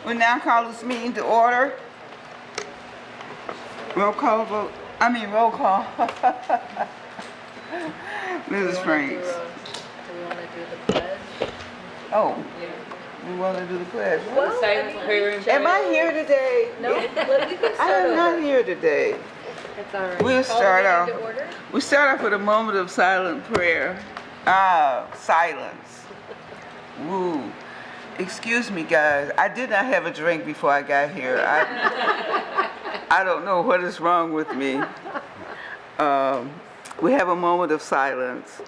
We now call this meeting to order. Roll call vote. Roll call. Mrs. Franks. Do we want to do the pledge? Oh, we want to do the pledge. Well, Silent prayer and Am I here today? No, we can I start am not over. here today. It's all right. We'll start Call off. the meeting to order. We start off with a moment of silent prayer. Silence. Woo. Excuse me, guys. I did not have a drink before I got here. I don't know what is wrong with me. We have a moment of silence.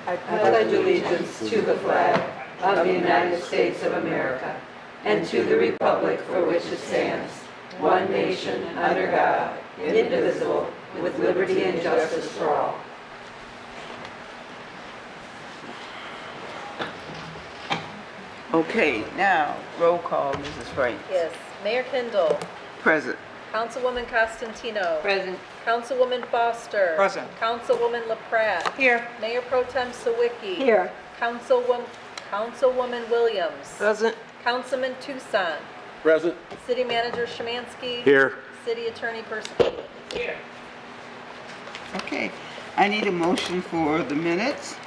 I pledge allegiance to the flag of the United States of America and to the republic for which it stands, one nation, under God, indivisible, with liberty and justice for all. Okay, now, roll call, Mrs. Franks. Yes. Mayor Kindle. Present. Councilwoman Costantino. Present. Councilwoman Foster. Present. Councilwoman LaPratt. Here. Mayor Pro Tem Sawicki. Here. Councilwoman Williams. Present. Councilman Tucson. Present. City Manager Szymanski. Here. City Attorney Persky. Here. Okay, I need a motion for the minutes.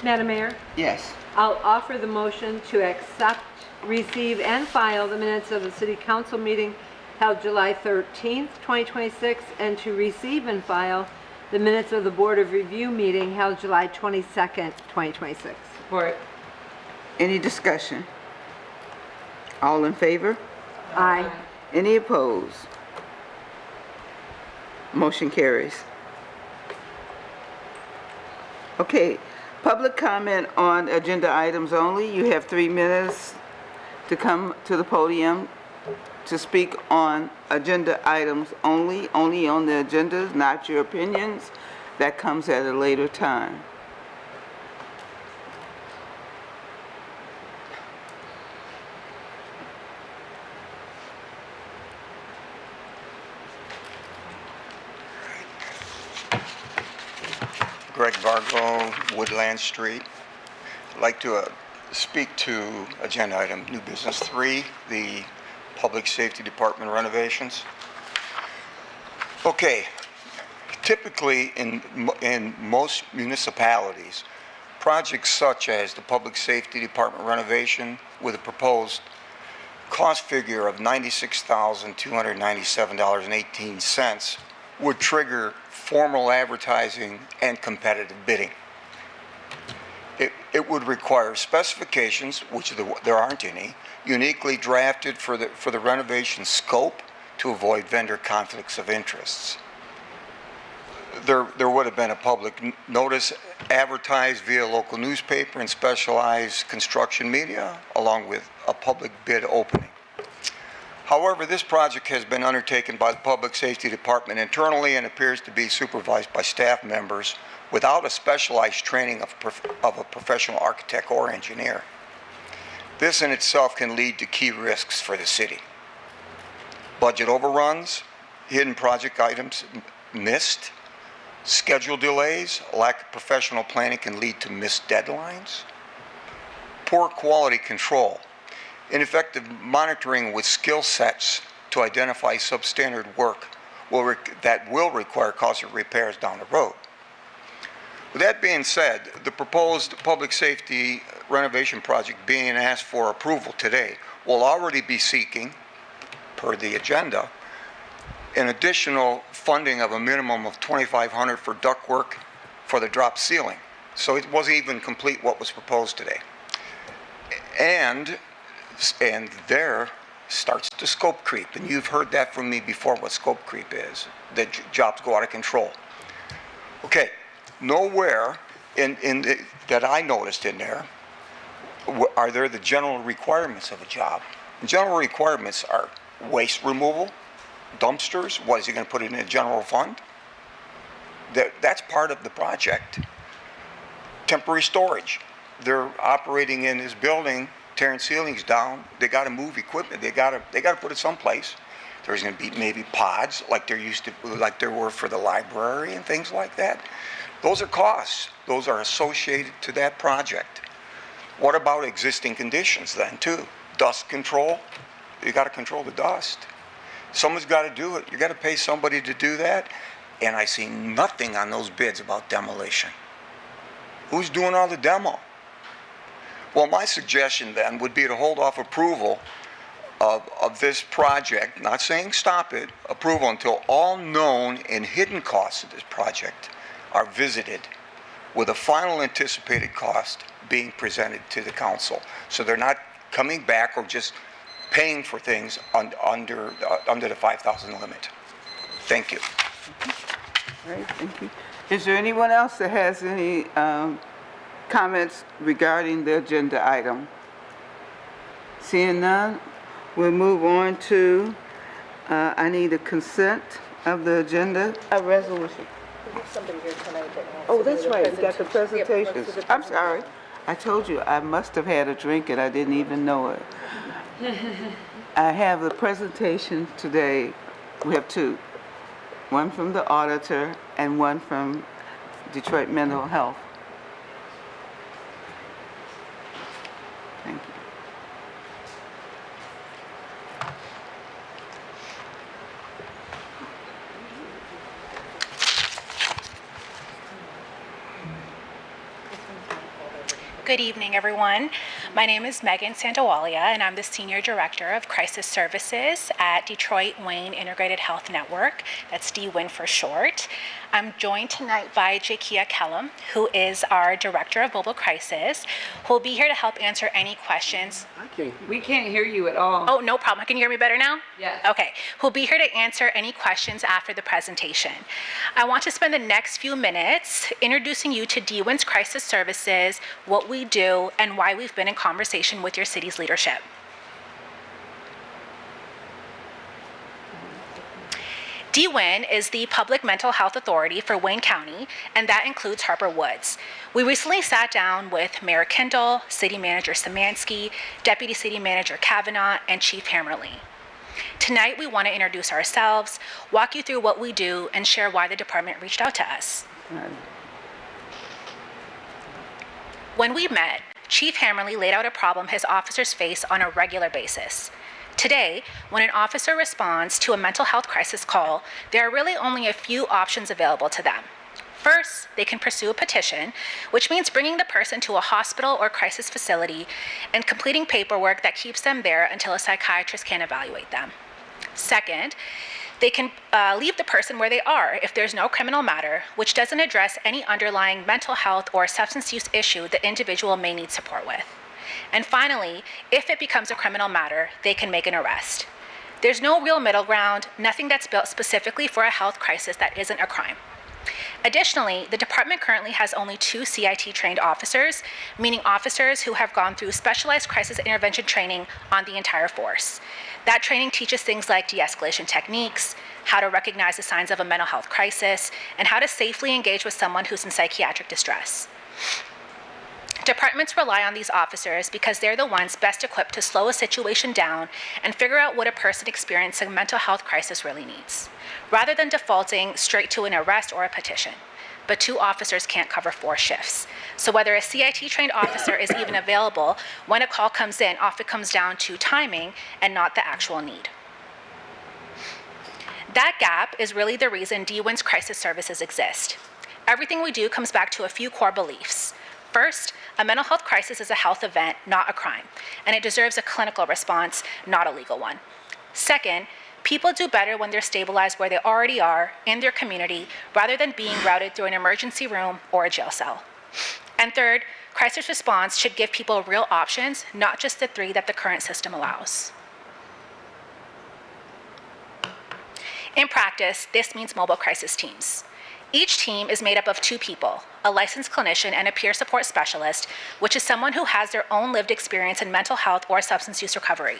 Madam Mayor, Yes. I'll offer the motion to accept, receive, and file the minutes of the City Council meeting held July 13th, 2026, and to receive and file the minutes of the Board of Review meeting held July 22nd, 2026. Support. Any discussion? All in favor? Aye. Any opposed? Motion carries. Okay, public comment on agenda items only. You have 3 minutes to come to the podium to speak on agenda items only on the agendas, not your opinions. That comes at a later time. Greg Vargo, Woodland Street. I'd like to speak to agenda item new business 3, the Public Safety Department renovations. Okay, typically in most municipalities, projects such as the Public Safety Department renovation with a proposed cost figure of $96,297.18 would trigger formal advertising and competitive bidding. It would require specifications, which there aren't any, uniquely drafted for the renovation scope to avoid vendor conflicts of interests. There would have been a public notice advertised via local newspaper and specialized construction media, along with a public bid opening. However, this project has been undertaken by the Public Safety Department internally and appears to be supervised by staff members without a specialized training of a professional architect or engineer. This in itself can lead to key risks for the city. Budget overruns, hidden project items missed, schedule delays, lack of professional planning can lead to missed deadlines, poor quality control, ineffective monitoring with skill sets to identify substandard work that will require costly repairs down the road. With that being said, the proposed public safety renovation project being asked for approval today will already be seeking, per the agenda, an additional funding of a minimum of $2,500 for ductwork for the drop ceiling. So it wasn't even complete what was proposed today. And there starts the scope creep. And you've heard that from me before, what scope creep is, that jobs go out of control. Okay, nowhere that I noticed in there are there the general requirements of a job. The general requirements are waste removal, dumpsters. What, is he going to put it in a general fund? That's part of the project. Temporary storage. They're operating in this building, tearing ceilings down. They got to move equipment. They got to put it someplace. There's going to be maybe pods like there were for the library and things like that. Those are costs. Those are associated to that project. What about existing conditions then too? Dust control. You got to control the dust. Someone's got to do it. You got to pay somebody to do that. And I see nothing on those bids about demolition. Who's doing all the demo? Well, my suggestion then would be to hold off approval of this project, not saying stop it, approval until all known and hidden costs of this project are visited with a final anticipated cost being presented to the council. So they're not coming back or just paying for things under the 5,000 limit. Thank you. All right, thank you. Is there anyone else that has any comments regarding the agenda item? Seeing none, we'll move on to, I need a consent of the agenda, a resolution. Somebody here tonight that wants Oh, to do that's the right, we got the presentation. Yep, let's do presentations. the I'm sorry. I told you, I must have had a drink and I didn't even know it. I have the presentation today. We have two. One from the auditor and one from Detroit Mental Health. Thank you. Good evening, everyone. My name is Megan Santawalia, and I'm the Senior Director of Crisis Services at Detroit Wayne Integrated Health Network. That's DWIN for short. I'm joined tonight by Jakia Kellum, who is our Director of Mobile Crisis, who will be here to help answer any questions. We can't hear you at all. Oh, no problem. Can you hear me better now? Yes. Okay. Who'll be here to answer any questions after the presentation. I want to spend the next few minutes introducing you to DWIN's Crisis Services, what we do, and why we've been in conversation with your city's leadership. DWIN is the public mental health authority for Wayne County, and that includes Harper Woods. We recently sat down with Mayor Kendall, City Manager Szymanski, Deputy City Manager Kavanaugh, and Chief Hammerly. Tonight, we want to introduce ourselves, walk you through what we do, and share why the department reached out to us. When we met, Chief Hammerly laid out a problem his officers face on a regular basis. Today, when an officer responds to a mental health crisis call, there are really only a few options available to them. First, they can pursue a petition, which means bringing the person to a hospital or crisis facility and completing paperwork that keeps them there until a psychiatrist can evaluate them. Second, they can leave the person where they are if there's no criminal matter, which doesn't address any underlying mental health or substance use issue the individual may need support with. And finally, if it becomes a criminal matter, they can make an arrest. There's no real middle ground, nothing that's built specifically for a health crisis that isn't a crime. Additionally, the department currently has only 2 CIT-trained officers, meaning officers who have gone through specialized crisis intervention training on the entire force. That training teaches things like de-escalation techniques, how to recognize the signs of a mental health crisis, and how to safely engage with someone who's in psychiatric distress. Departments rely on these officers because they're the ones best equipped to slow a situation down and figure out what a person experiencing a mental health crisis really needs, rather than defaulting straight to an arrest or a petition. But 2 officers can't cover 4 shifts. So whether a CIT-trained officer is even available when a call comes in often comes down to timing and not the actual need. That gap is really the reason DWIN's crisis services exist. Everything we do comes back to a few core beliefs. First, a mental health crisis is a health event, not a crime, and it deserves a clinical response, not a legal one. Second, people do better when they're stabilized where they already are in their community rather than being routed through an emergency room or a jail cell. And third, crisis response should give people real options, not just the 3 that the current system allows. In practice, this means mobile crisis teams. Each team is made up of 2 people, a licensed clinician and a peer support specialist, which is someone who has their own lived experience in mental health or substance use recovery.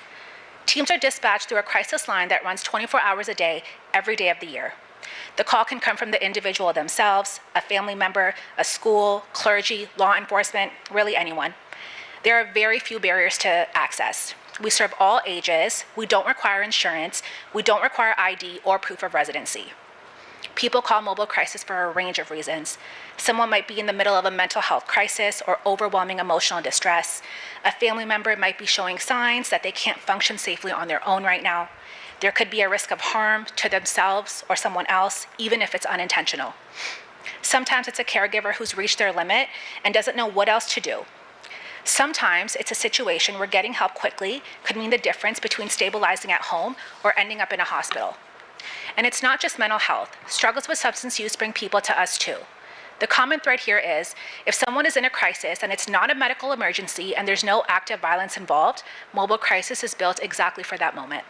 Teams are dispatched through a crisis line that runs 24 hours a day, every day of the year. The call can come from the individual themselves, a family member, a school, clergy, law enforcement, really anyone. There are very few barriers to access. We serve all ages. We don't require insurance. We don't require ID or proof of residency. People call mobile crisis for a range of reasons. Someone might be in the middle of a mental health crisis or overwhelming emotional distress. A family member might be showing signs that they can't function safely on their own right now. There could be a risk of harm to themselves or someone else, even if it's unintentional. Sometimes it's a caregiver who's reached their limit and doesn't know what else to do. Sometimes it's a situation where getting help quickly could mean the difference between stabilizing at home or ending up in a hospital. And it's not just mental health. Struggles with substance use bring people to us too. The common thread here is, if someone is in a crisis and it's not a medical emergency and there's no active violence involved, mobile crisis is built exactly for that moment.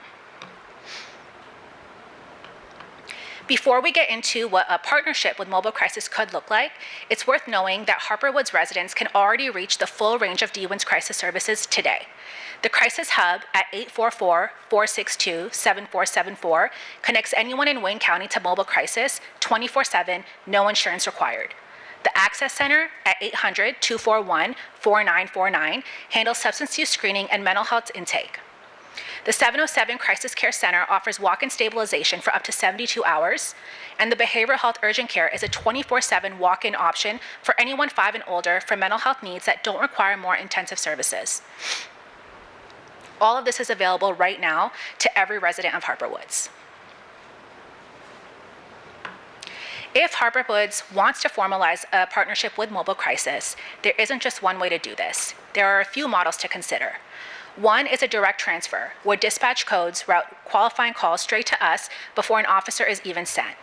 Before we get into what a partnership with Mobile Crisis could look like, it's worth knowing that Harper Woods residents can already reach the full range of DWIN's crisis services today. The Crisis Hub at 844-462-7474 connects anyone in Wayne County to Mobile Crisis 24/7, no insurance required. The Access Center at 800-241-4949 handles substance use screening and mental health intake. The 707 Crisis Care Center offers walk-in stabilization for up to 72 hours, and the Behavioral Health Urgent Care is a 24/7 walk-in option for anyone 5 and older for mental health needs that don't require more intensive services. All of this is available right now to every resident of Harper Woods. If Harper Woods wants to formalize a partnership with Mobile Crisis, there isn't just one way to do this. There are a few models to consider. One is a direct transfer, where dispatch codes route qualifying calls straight to us before an officer is even sent.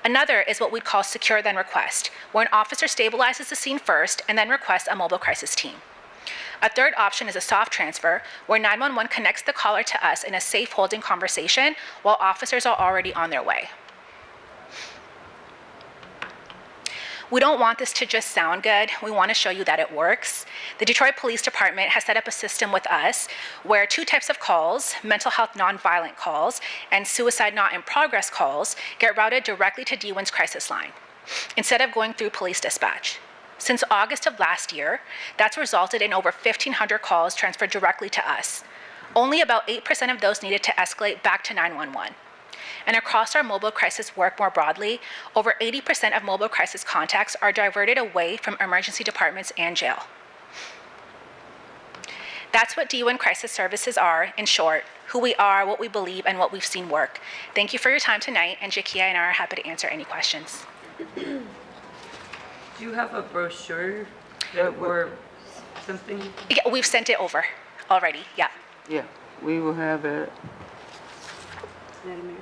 Another is what we'd call secure then request, where an officer stabilizes the scene first and then requests a mobile crisis team. A third option is a soft transfer, where 911 connects the caller to us in a safe holding conversation while officers are already on their way. We don't want this to just sound good. We want to show you that it works. The Detroit Police Department has set up a system with us where 2 types of calls, mental health nonviolent calls and suicide not in progress calls, get routed directly to DWIN's crisis line instead of going through police dispatch. Since August of last year, that's resulted in over 1,500 calls transferred directly to us. Only about 8% of those needed to escalate back to 911. And across our mobile crisis work more broadly, over 80% of mobile crisis contacts are diverted away from emergency departments and jail. That's what DWIN Crisis Services are, in short, who we are, what we believe, and what we've seen work. Thank you for your time tonight, and Jakia and I are happy to answer any questions. Do you have a brochure or something? Yeah, we've sent it over already, yeah. Yeah, we will have it. Madam Mayor.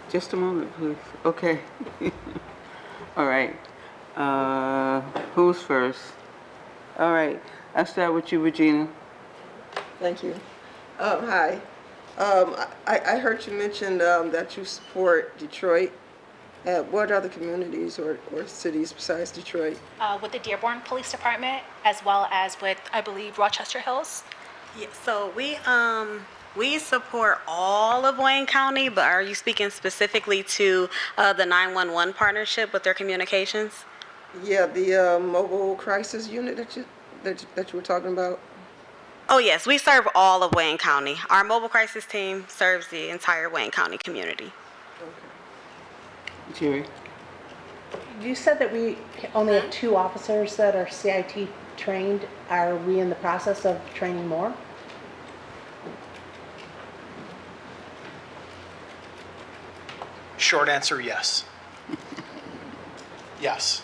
Just a moment, please. Okay. All right. Who's first? All right. I'll start with you, Regina. Thank you. Hi. I heard you mention that you support Detroit. What other communities or cities besides Detroit? With the Dearborn Police Department, as well as with, I believe, Rochester Hills. Yeah, so we support all of Wayne County, but are you speaking specifically to the 911 partnership with their communications? Yeah, the mobile crisis unit that you were talking about. Oh yes, we serve all of Wayne County. Our mobile crisis team serves the entire Wayne County community. Jerry. You said that we only have 2 officers that are CIT trained. Are we in the process of training more? Short answer, yes. Yes.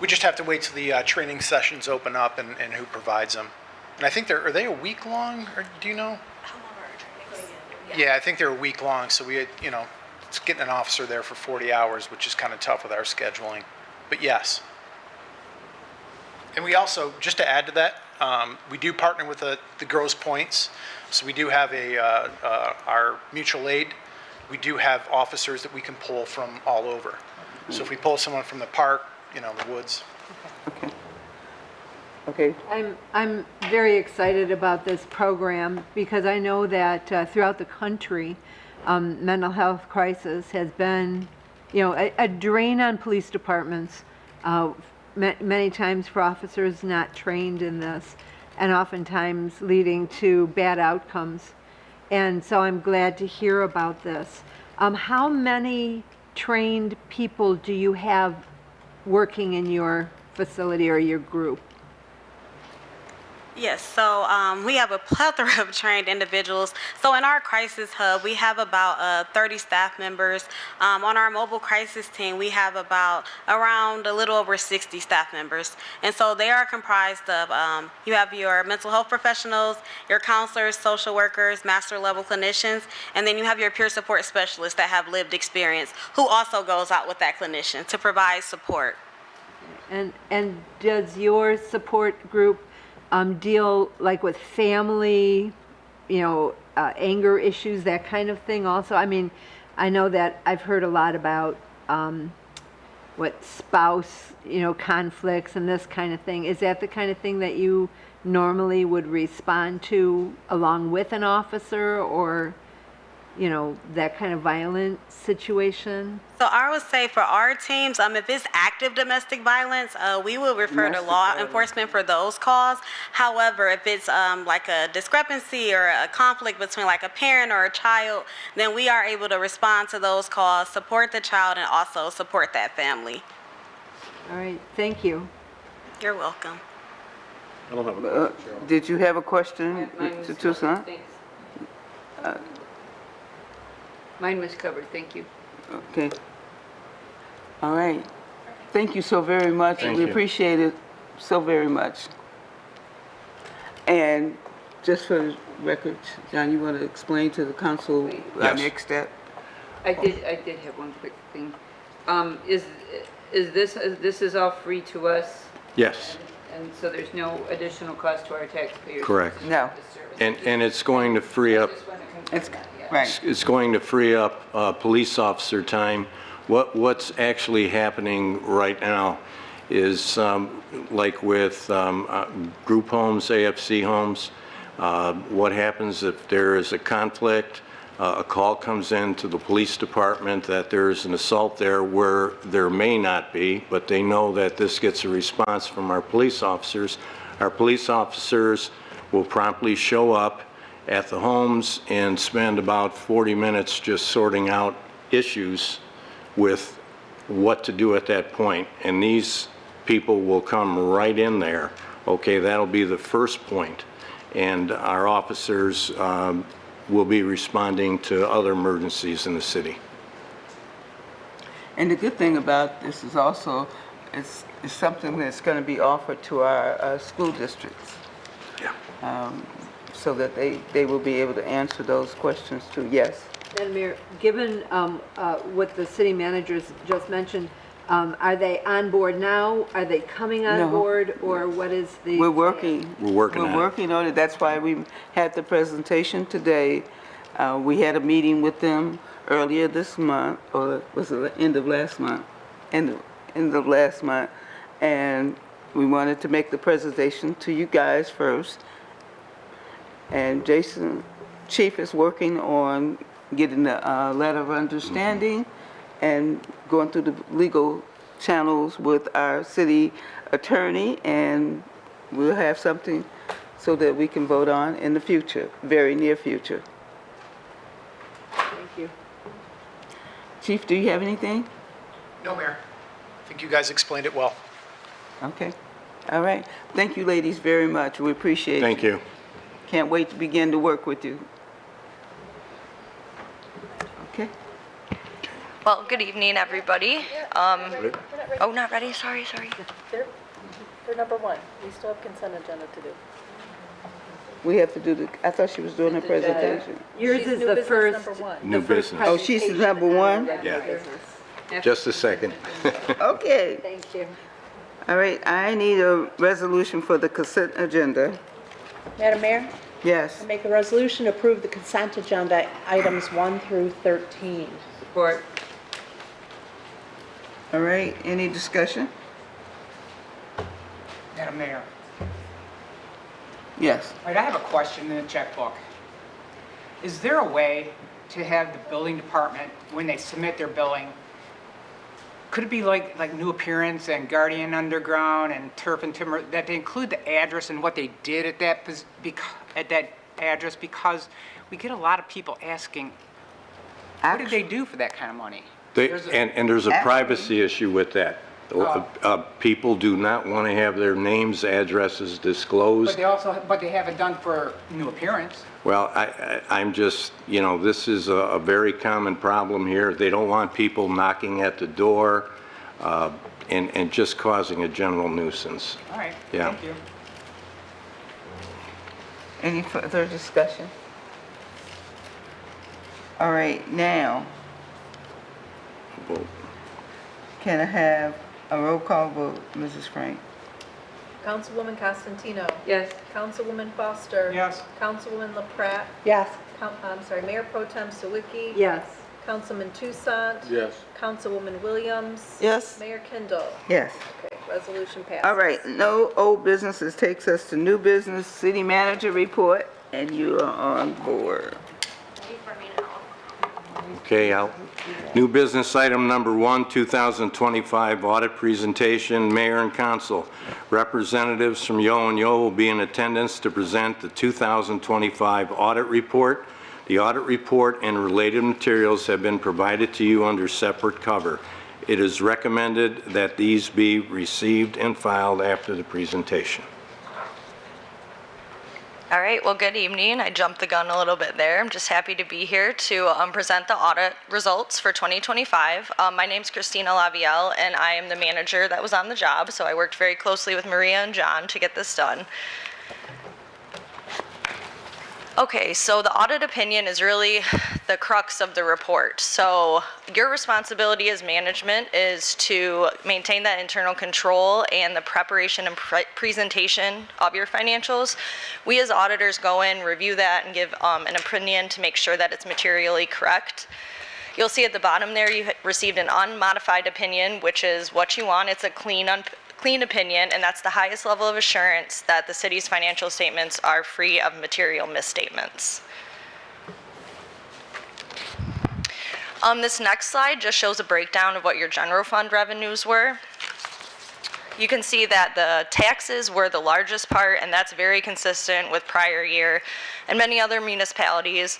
We just have to wait till the training sessions open up and who provides them. And I think are they a week long, or do you know? How long are our trainings? Yeah, I think they're a week long, so we, it's getting an officer there for 40 hours, which is kind of tough with our scheduling. But yes. And we also, just to add to that, we do partner with the Grosse Points. So we do have our mutual aid. We do have officers that we can pull from all over. So if we pull someone from the park, the woods. Okay. I'm very excited about this program because I know that throughout the country, mental health crisis has been, a drain on police departments, many times for officers not trained in this. and oftentimes leading to bad outcomes. And so I'm glad to hear about this. How many trained people do you have working in your facility or your group? Yes, so we have a plethora of trained individuals. So in our crisis hub, we have about 30 staff members. On our mobile crisis team, we have about around a little over 60 staff members. And so they are comprised of, you have your mental health professionals, your counselors, social workers, master level clinicians, and then you have your peer support specialists that have lived experience, who also goes out with that clinician to provide support. And does your support group deal like with family, anger issues, that kind of thing also? I mean, I know that I've heard a lot about spouse, conflicts and this kind of thing. Is that the kind of thing that you normally would respond to along with an officer, or, that kind of violent situation? So I would say for our teams, if it's active domestic violence, we will refer to law enforcement for those calls. However, if it's like a discrepancy or a conflict between like a parent or a child, then we are able to respond to those calls, support the child, and also support that family. All right, thank you. You're welcome. I don't have a question, Cheryl. Did you have a question, Mine was Mr. Toussaint? Thanks. Mine was covered, thank you. Okay. All right. Thank you so very much. Thank We you. appreciate it so very much. And just for the record, John, you want to explain to the council our Yes. next step? I did have one quick thing. Is this is all free to us? Yes, And so there's no additional cost to our taxpayers? Correct. No. and it's going to free up, Just want to confirm It's, that, yeah. right. it's going to free up police officer time. What's actually happening right now is like with group homes, AFC homes, what happens if there is a conflict, a call comes in to the police department that there's an assault there where there may not be, but they know that this gets a response from our police officers. Our police officers will promptly show up at the homes and spend about 40 minutes just sorting out issues with what to do at that point. And these people will come right in there. Okay, that'll be the first point. And our officers will be responding to other emergencies in the city. And the good thing about this is also, it's something that's going to be offered to our school districts, Yeah. so that they will be able to answer those questions too. Yes? Madam Mayor, given what the city managers just mentioned, are they on board now? Are they coming on No. board, or what is the? We're working. We're working on it. We're working on it. That's why we had the presentation today. We had a meeting with them earlier this month, or was it the end of last month? End of last month. And we wanted to make the presentation to you guys first. And Jason, Chief, is working on getting the letter of understanding and going through the legal channels with our city attorney, and we'll have something so that we can vote on in the future, very near future. Thank you. Chief, do you have anything? No, Mayor. I think you guys explained it well. Okay. All right. Thank you, ladies, very much. We appreciate it. Thank you. Can't wait to begin to work with you. Okay. Well, good evening, everybody. Oh, not ready? Sorry. They're number one. We still have consent agenda to do. We have to do the, I thought she was doing her presentation. Yours She's is new the business first. number one. New business. Oh, she's the number one? Yeah. Just a second. Okay. Thank you. All right, I need a resolution for the consent agenda. Madam Mayor, Yes. I make a resolution to approve the consent agenda items 1 through 13. Support. All right, any discussion? Madam Mayor, Yes. all right, I have a question in the checkbook. Is there a way to have the building department, when they submit their billing, could it be like New Appearance and Guardian Underground and Turf and Timber, that they include the address and what they did at that address, because we get a lot of people asking, what did they do for that kind of money? And there's a privacy issue with that. People do not want to have their names, addresses disclosed. But they have it done for New Appearance. Well, I'm just, this is a very common problem here. They don't want people knocking at the door and just causing a general nuisance. All right, Yeah. thank you. Any further discussion? All right, now, Vote. can I have a roll call vote, Mrs. Frank? Councilwoman Costantino. Yes. Councilwoman Foster. Yes. Councilwoman LaPrat. Yes. Mayor Pro Tem Sawicki. Yes. Councilman Toussaint. Yes. Councilwoman Williams. Yes. Mayor Kindle. Yes. Okay, resolution passes. All right, no old businesses takes us to new business, city manager report, and you are on board. Okay, new business item number 1, 2025 audit presentation, mayor and council. Representatives from Yo and Yo will be in attendance to present the 2025 audit report. The audit report and related materials have been provided to you under separate cover. It is recommended that these be received and filed after the presentation. All right, well, good evening. I jumped the gun a little bit there. I'm just happy to be here to present the audit results for 2025. My name's Christina Lavielle, and I am the manager that was on the job, so I worked very closely with Maria and John to get this done. Okay, so the audit opinion is really the crux of the report. So your responsibility as management is to maintain that internal control and the preparation and presentation of your financials. We as auditors go in, review that, and give an opinion to make sure that it's materially correct. You'll see at the bottom there you received an unmodified opinion, which is what you want. It's a clean opinion, and that's the highest level of assurance that the city's financial statements are free of material misstatements. This next slide just shows a breakdown of what your general fund revenues were. You can see that the taxes were the largest part, and that's very consistent with prior year and many other municipalities.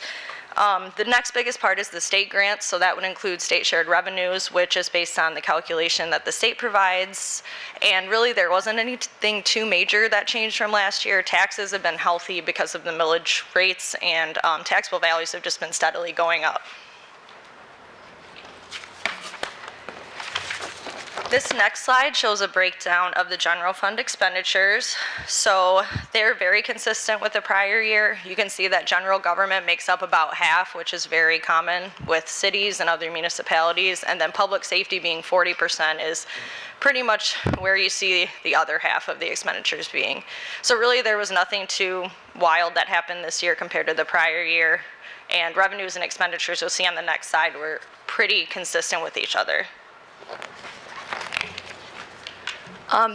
The next biggest part is the state grants, so that would include state shared revenues, which is based on the calculation that the state provides. And really there wasn't anything too major that changed from last year. Taxes have been healthy because of the millage rates, and taxable values have just been steadily going up. This next slide shows a breakdown of the general fund expenditures. So they're very consistent with the prior year. You can see that general government makes up about half, which is very common with cities and other municipalities. And then public safety being 40% is pretty much where you see the other half of the expenditures being. So really there was nothing too wild that happened this year compared to the prior year. And revenues and expenditures you'll see on the next slide were pretty consistent with each other.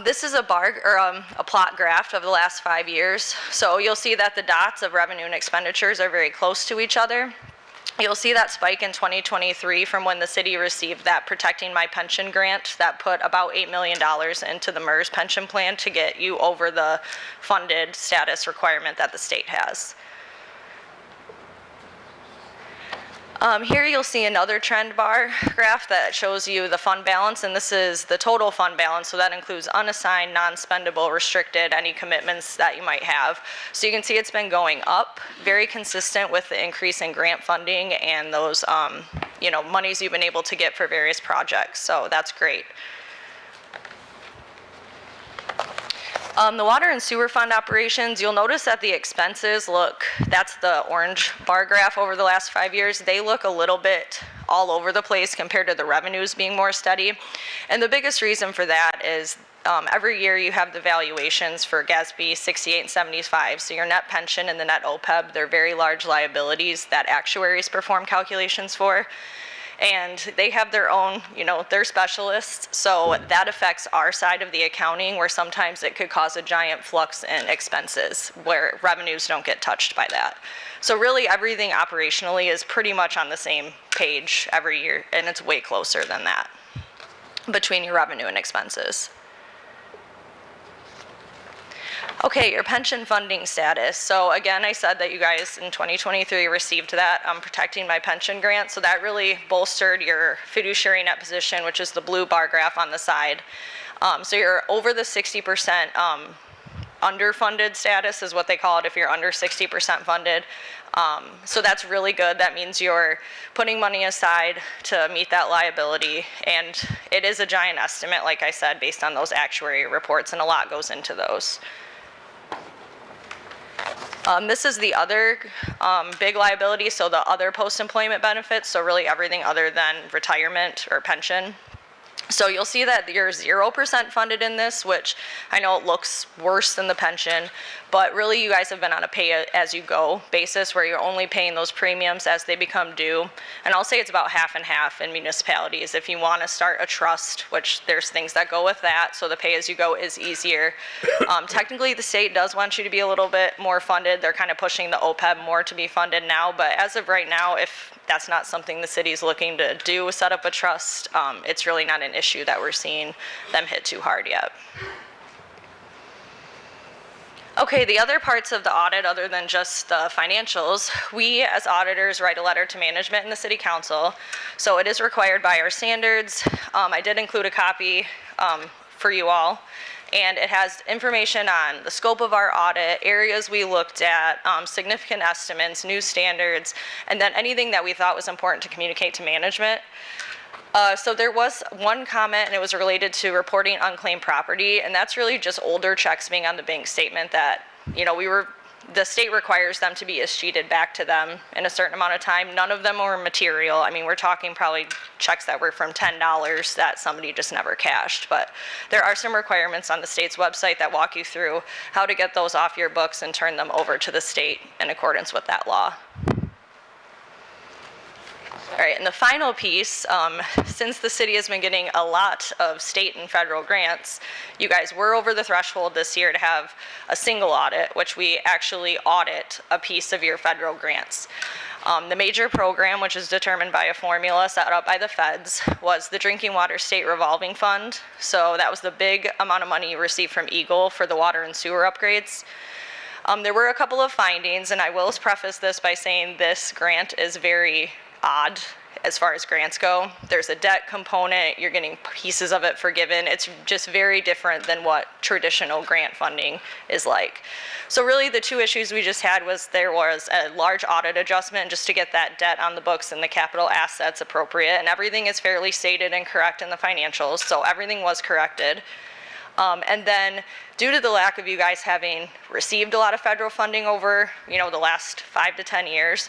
This is a plot graph of the last 5 years. So you'll see that the dots of revenue and expenditures are very close to each other. You'll see that spike in 2023 from when the city received that Protecting My Pension grant that put about $8 million into the MERS pension plan to get you over the funded status requirement that the state has. Here you'll see another trend bar graph that shows you the fund balance, and this is the total fund balance, so that includes unassigned, non-spendable, restricted, any commitments that you might have. So you can see it's been going up, very consistent with the increase in grant funding and those monies you've been able to get for various projects, so that's great. The water and sewer fund operations, you'll notice that the expenses look, that's the orange bar graph over the last 5 years, they look a little bit all over the place compared to the revenues being more steady. And the biggest reason for that is every year you have the valuations for GASB 68 and 75. So your net pension and the net OPEB, they're very large liabilities that actuaries perform calculations for. And they have their own, they're specialists, so that affects our side of the accounting, where sometimes it could cause a giant flux in expenses, where revenues don't get touched by that. So really everything operationally is pretty much on the same page every year, and it's way closer than that. between your revenue and expenses. Okay, your pension funding status. So again, I said that you guys in 2023 received that Protecting My Pension grant. So that really bolstered your fiduciary net position, which is the blue bar graph on the side. So you're over the 60% underfunded status is what they call it if you're under 60% funded. So that's really good. That means you're putting money aside to meet that liability. And it is a giant estimate, like I said, based on those actuary reports, and a lot goes into those. This is the other big liability, so the other post-employment benefits, so really everything other than retirement or pension. So you'll see that you're 0% funded in this, which I know it looks worse than the pension, but really you guys have been on a pay-as-you-go basis where you're only paying those premiums as they become due. And I'll say it's about half and half in municipalities. If you want to start a trust, which there's things that go with that, so the pay-as-you-go is easier. Technically, the state does want you to be a little bit more funded. They're kind of pushing the OPEB more to be funded now, but as of right now, if that's not something the city's looking to do, set up a trust, it's really not an issue that we're seeing them hit too hard yet. Okay, the other parts of the audit, other than just the financials, we as auditors write a letter to management and the city council. So it is required by our standards. I did include a copy for you all. And it has information on the scope of our audit, areas we looked at, significant estimates, new standards, and then anything that we thought was important to communicate to management. So there was one comment, and it was related to reporting unclaimed property, and that's really just older checks being on the bank statement that, you know, the state requires them to be escheated back to them in a certain amount of time. None of them were material. I mean, we're talking probably checks that were from $10 that somebody just never cashed. But there are some requirements on the state's website that walk you through how to get those off your books and turn them over to the state in accordance with that law. All right, and the final piece, since the city has been getting a lot of state and federal grants, you guys were over the threshold this year to have a single audit, which we actually audit a piece of your federal grants. The major program, which is determined by a formula set up by the feds, was the Drinking Water State Revolving Fund. So that was the big amount of money you received from EGLE for the water and sewer upgrades. There were a couple of findings, and I will preface this by saying this grant is very odd as far as grants go. There's a debt component, you're getting pieces of it forgiven. It's just very different than what traditional grant funding is like. So really the two issues we just had was there was a large audit adjustment just to get that debt on the books and the capital assets appropriate, and everything is fairly stated and correct in the financials, so everything was corrected. And then due to the lack of you guys having received a lot of federal funding over, you know, the last 5 to 10 years,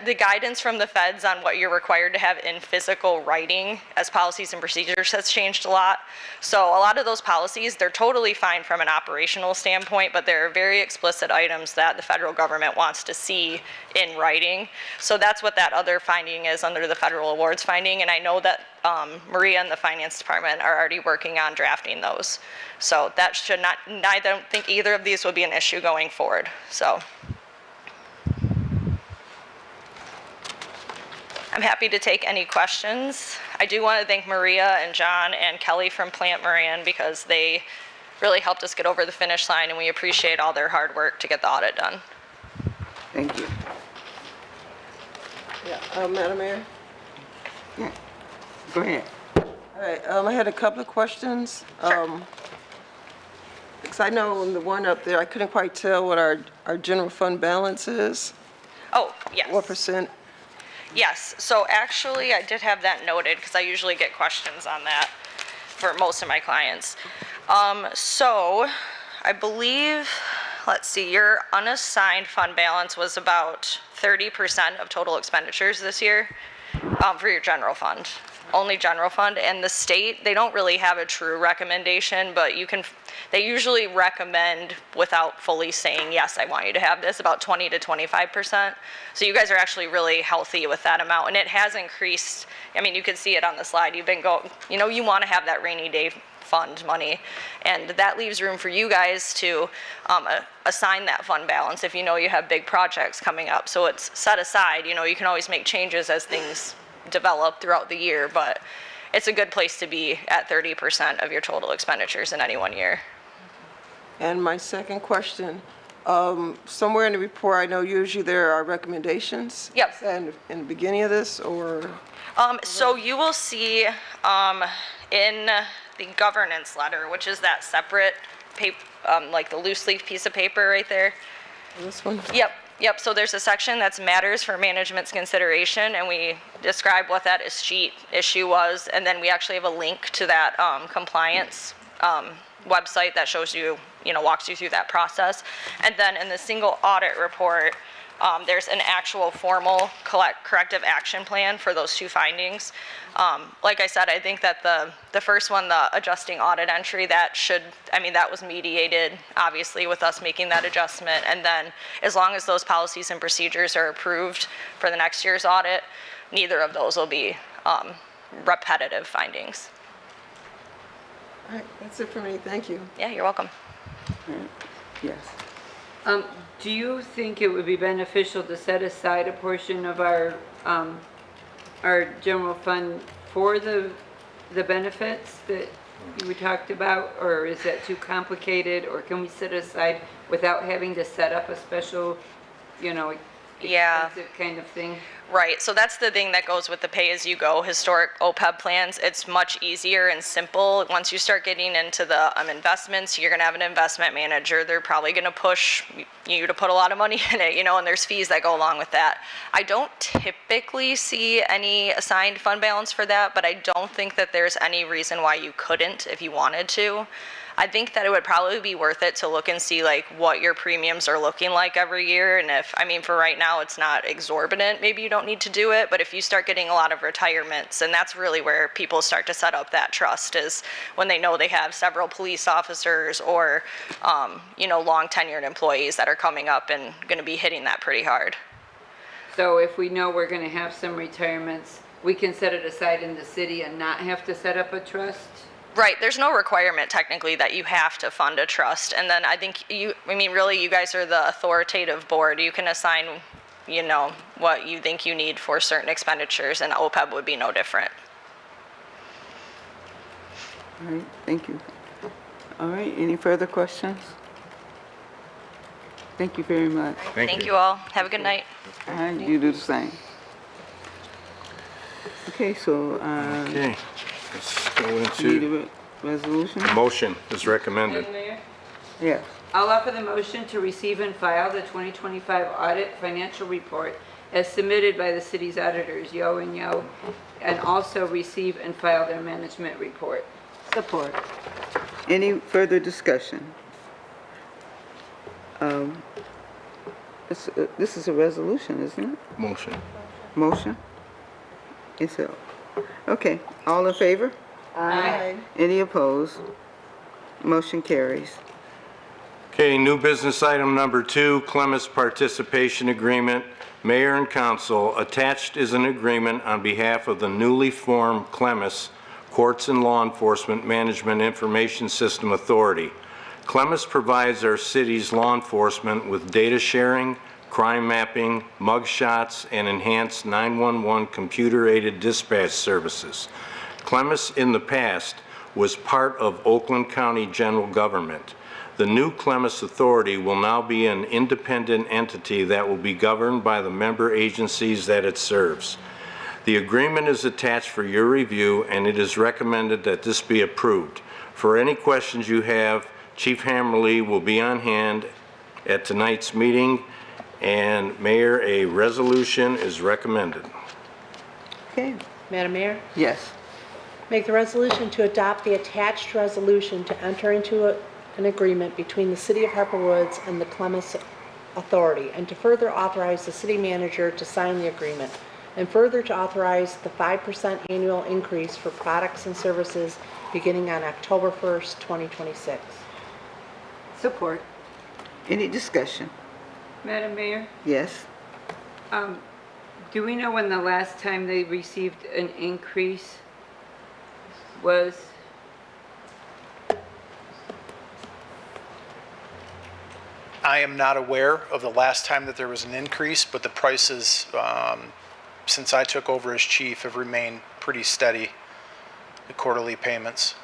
the guidance from the feds on what you're required to have in physical writing as policies and procedures has changed a lot. So a lot of those policies, they're totally fine from an operational standpoint, but there are very explicit items that the federal government wants to see in writing. So that's what that other finding is under the federal awards finding. And I know that Maria and the finance department are already working on drafting those. So that should not, I don't think either of these will be an issue going forward. So. I'm happy to take any questions. I do want to thank Maria and John and Kelly from Plant Moran because they really helped us get over the finish line, and we appreciate all their hard work to get the audit done. Thank you. Yeah, Madam Mayor? Yeah. Go ahead. All right, I had a couple of questions. Because I know in the one up there, I couldn't quite tell what our general fund balance is. Oh, yes. What percent? Yes, so actually I did have that noted because I usually get questions on that for most of my clients. So I believe, let's see, your unassigned fund balance was about 30% of total expenditures this year for your general fund, only general fund. And the state, they don't really have a true recommendation, but they usually recommend without fully saying, yes, I want you to have this, about 20 to 25%. So you guys are actually really healthy with that amount. And it has increased. I mean, you can see it on the slide. You've been going, you know, you want to have that rainy day fund money. And that leaves room for you guys to assign that fund balance if you know you have big projects coming up. So it's set aside. You know, you can always make changes as things develop throughout the year, but it's a good place to be at 30% of your total expenditures in any one year. And my second question, somewhere in the report, I know usually there are recommendations. Yep. Is that in the beginning of this, or? So you will see in the governance letter, which is that separate paper, like the loose leaf piece of paper right there. This one? Yep, so there's a section that's matters for management's consideration, and we describe what that sheet issue was, and then we actually have a link to that compliance website that shows you, walks you through that process. And then in the single audit report, there's an actual formal corrective action plan for those two findings. Like I said, I think that the first one, the adjusting audit entry, that was mediated, obviously, with us making that adjustment. And then as long as those policies and procedures are approved for the next year's audit, neither of those will be repetitive findings. All right, that's it for me, thank you. Yeah, you're welcome. Yes. Do you think it would be beneficial to set aside a portion of our general fund for the benefits that we talked about? Or is that too complicated? Or can we set aside without having to set up a special, expensive kind of thing? Right, so that's the thing that goes with the pay-as-you-go historic OPEB plans. It's much easier and simple. Once you start getting into the investments, you're gonna have an investment manager. They're probably gonna push you to put a lot of money in it, and there's fees that go along with that. I don't typically see any assigned fund balance for that, but I don't think that there's any reason why you couldn't if you wanted to. I think that it would probably be worth it to look and see like what your premiums are looking like every year. And for right now, it's not exorbitant. Maybe you don't need to do it, but if you start getting a lot of retirements, and that's really where people start to set up that trust, is when they know they have several police officers or, long tenured employees that are coming up and going to be hitting that pretty hard. So if we know we're gonna have some retirements, we can set it aside in the city and not have to set up a trust? Right, there's no requirement technically that you have to fund a trust. And then I think really you guys are the authoritative board. You can assign, what you think you need for certain expenditures, and OPEB would be no different. All right, thank you. All right, any further questions? Thank you very much. Thank you all. Have a good night. All right, you do the same. Okay, so, Okay, let's go need into, a resolution? motion is recommended. Mayor? Yes. I'll offer the motion to receive and file the 2025 audit financial report as submitted by the city's auditors, Yo and Yo, and also receive and file their management report. Support. Any further discussion? This is a resolution, isn't it? Motion. Motion? Okay, all in favor? Aye. Any opposed? Motion carries. Okay, new business item number 2, Clemmis Participation Agreement. Mayor and council, attached is an agreement on behalf of the newly formed Clemmis Courts and Law Enforcement Management Information System Authority. Clemmis provides our city's law enforcement with data sharing, crime mapping, mugshots, and enhanced 911 computer-aided dispatch services. Clemmis in the past was part of Oakland County General Government. The new Clemmis Authority will now be an independent entity that will be governed by the member agencies that it serves. The agreement is attached for your review, and it is recommended that this be approved. For any questions you have, Chief Hammerly will be on hand at tonight's meeting, and Mayor, a resolution is recommended. Okay, Madam Mayor? yes. Make the resolution to adopt the attached resolution to enter into an agreement between the City of Harper Woods and the Clemmis Authority, and to further authorize the city manager to sign the agreement, and further to authorize the 5% annual increase for products and services beginning on October 1st, 2026. Support. Any discussion? Madam Mayor, Yes. do we know when the last time they received an increase was? I am not aware of the last time that there was an increase, but the prices, since I took over as chief, have remained pretty steady. the quarterly payments.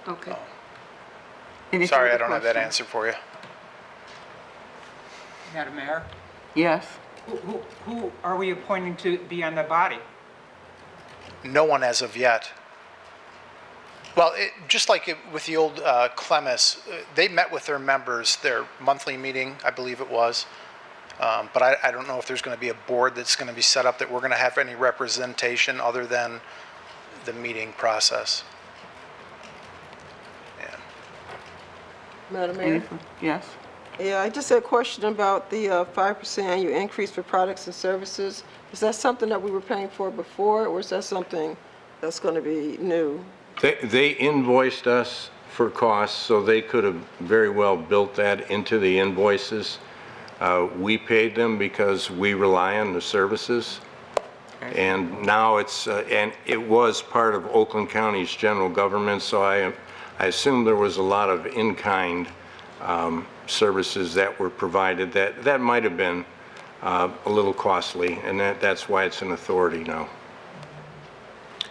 Okay. Any Sorry, I further don't have that questions? answer for you. Madam Mayor, Yes. who are we appointing to be on the body? No one as of yet. Well, just like with the old Clemis, they met with their members, their monthly meeting, I believe it was. But I don't know if there's going to be a board that's going to be set up that we're going to have any representation other than the meeting process. Yeah. Madam Mayor? Yes. Yeah, I just had a question about the 5% annual increase for products and services. Is that something that we were paying for before, or is that something that's going to be new? They invoiced us for costs, so they could have very well built that into the invoices. We paid them because we rely on the services. And now and it was part of Oakland County's general government, so I assume there was a lot of in-kind services that were provided that might have been a little costly, and that's why it's an authority now.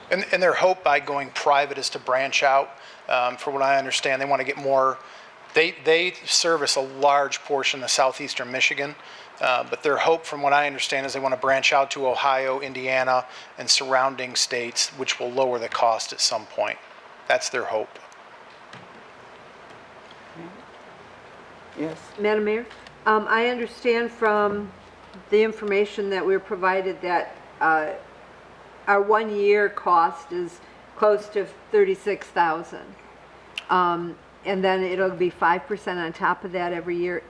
And their hope by going private is to branch out. For what I understand, they want to get more. They service a large portion of southeastern Michigan, but their hope, from what I understand, is they want to branch out to Ohio, Indiana, and surrounding states, which will lower the cost at some point. That's their hope. Yes. Madam Mayor, I understand from the information that we were provided that our 1 year cost is close to $36,000. And then it'll be 5% on top of that every year.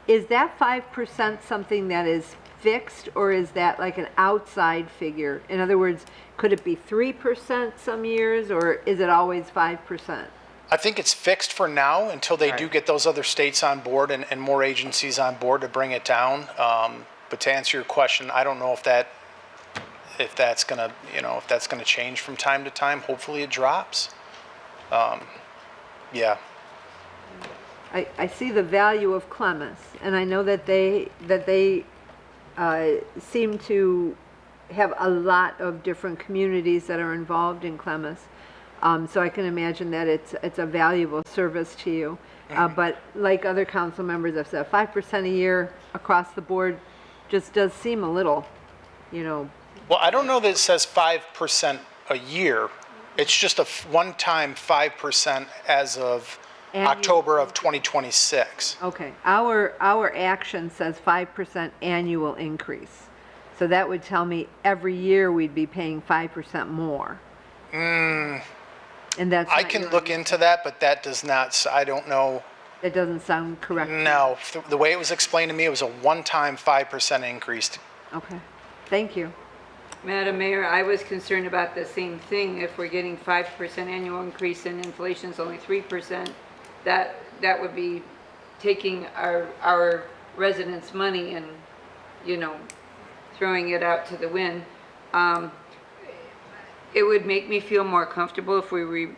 Is that 5% something that is fixed, or is that like an outside figure? In other words, could it be 3% some years, or is it always 5%? I think it's fixed for now until they do get those other states on board and more agencies on board to bring it down. But to answer your question, I don't know if that's gonna change from time to time. Hopefully it drops. Yeah. I see the value of Clemis, and I know that they seem to have a lot of different communities that are involved in Clemis. So I can imagine that it's a valuable service to you. But like other council members have said, 5% a year across the board just does seem a little, Well, I don't know that it says 5% a year. It's just a one-time 5% as of October of 2026. Okay, our action says 5% annual increase. So that would tell me every year we'd be paying 5% more. And that's I not can your- look into that, but that does not, I don't know. That doesn't sound correct. No, the way it was explained to me, it was a one-time 5% increase. Okay, thank you. Madam Mayor, I was concerned about the same thing. If we're getting 5% annual increase and inflation's only 3%, that would be taking our residents' money and, throwing it out to the wind. It would make me feel more comfortable if we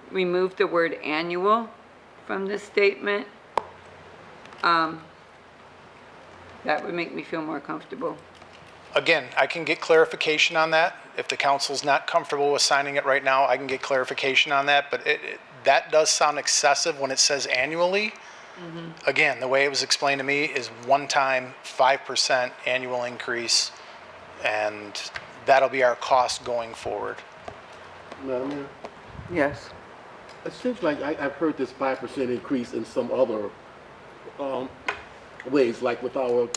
removed the word annual from this statement. That would make me feel more comfortable. Again, I can get clarification on that. If the council's not comfortable with signing it right now, I can get clarification on that, but that does sound excessive when it says annually. Again, the way it was explained to me is one-time 5% annual increase, and that'll be our cost going forward. Madam Mayor, Yes. it seems like I've heard this 5% increase in some other ways, like with our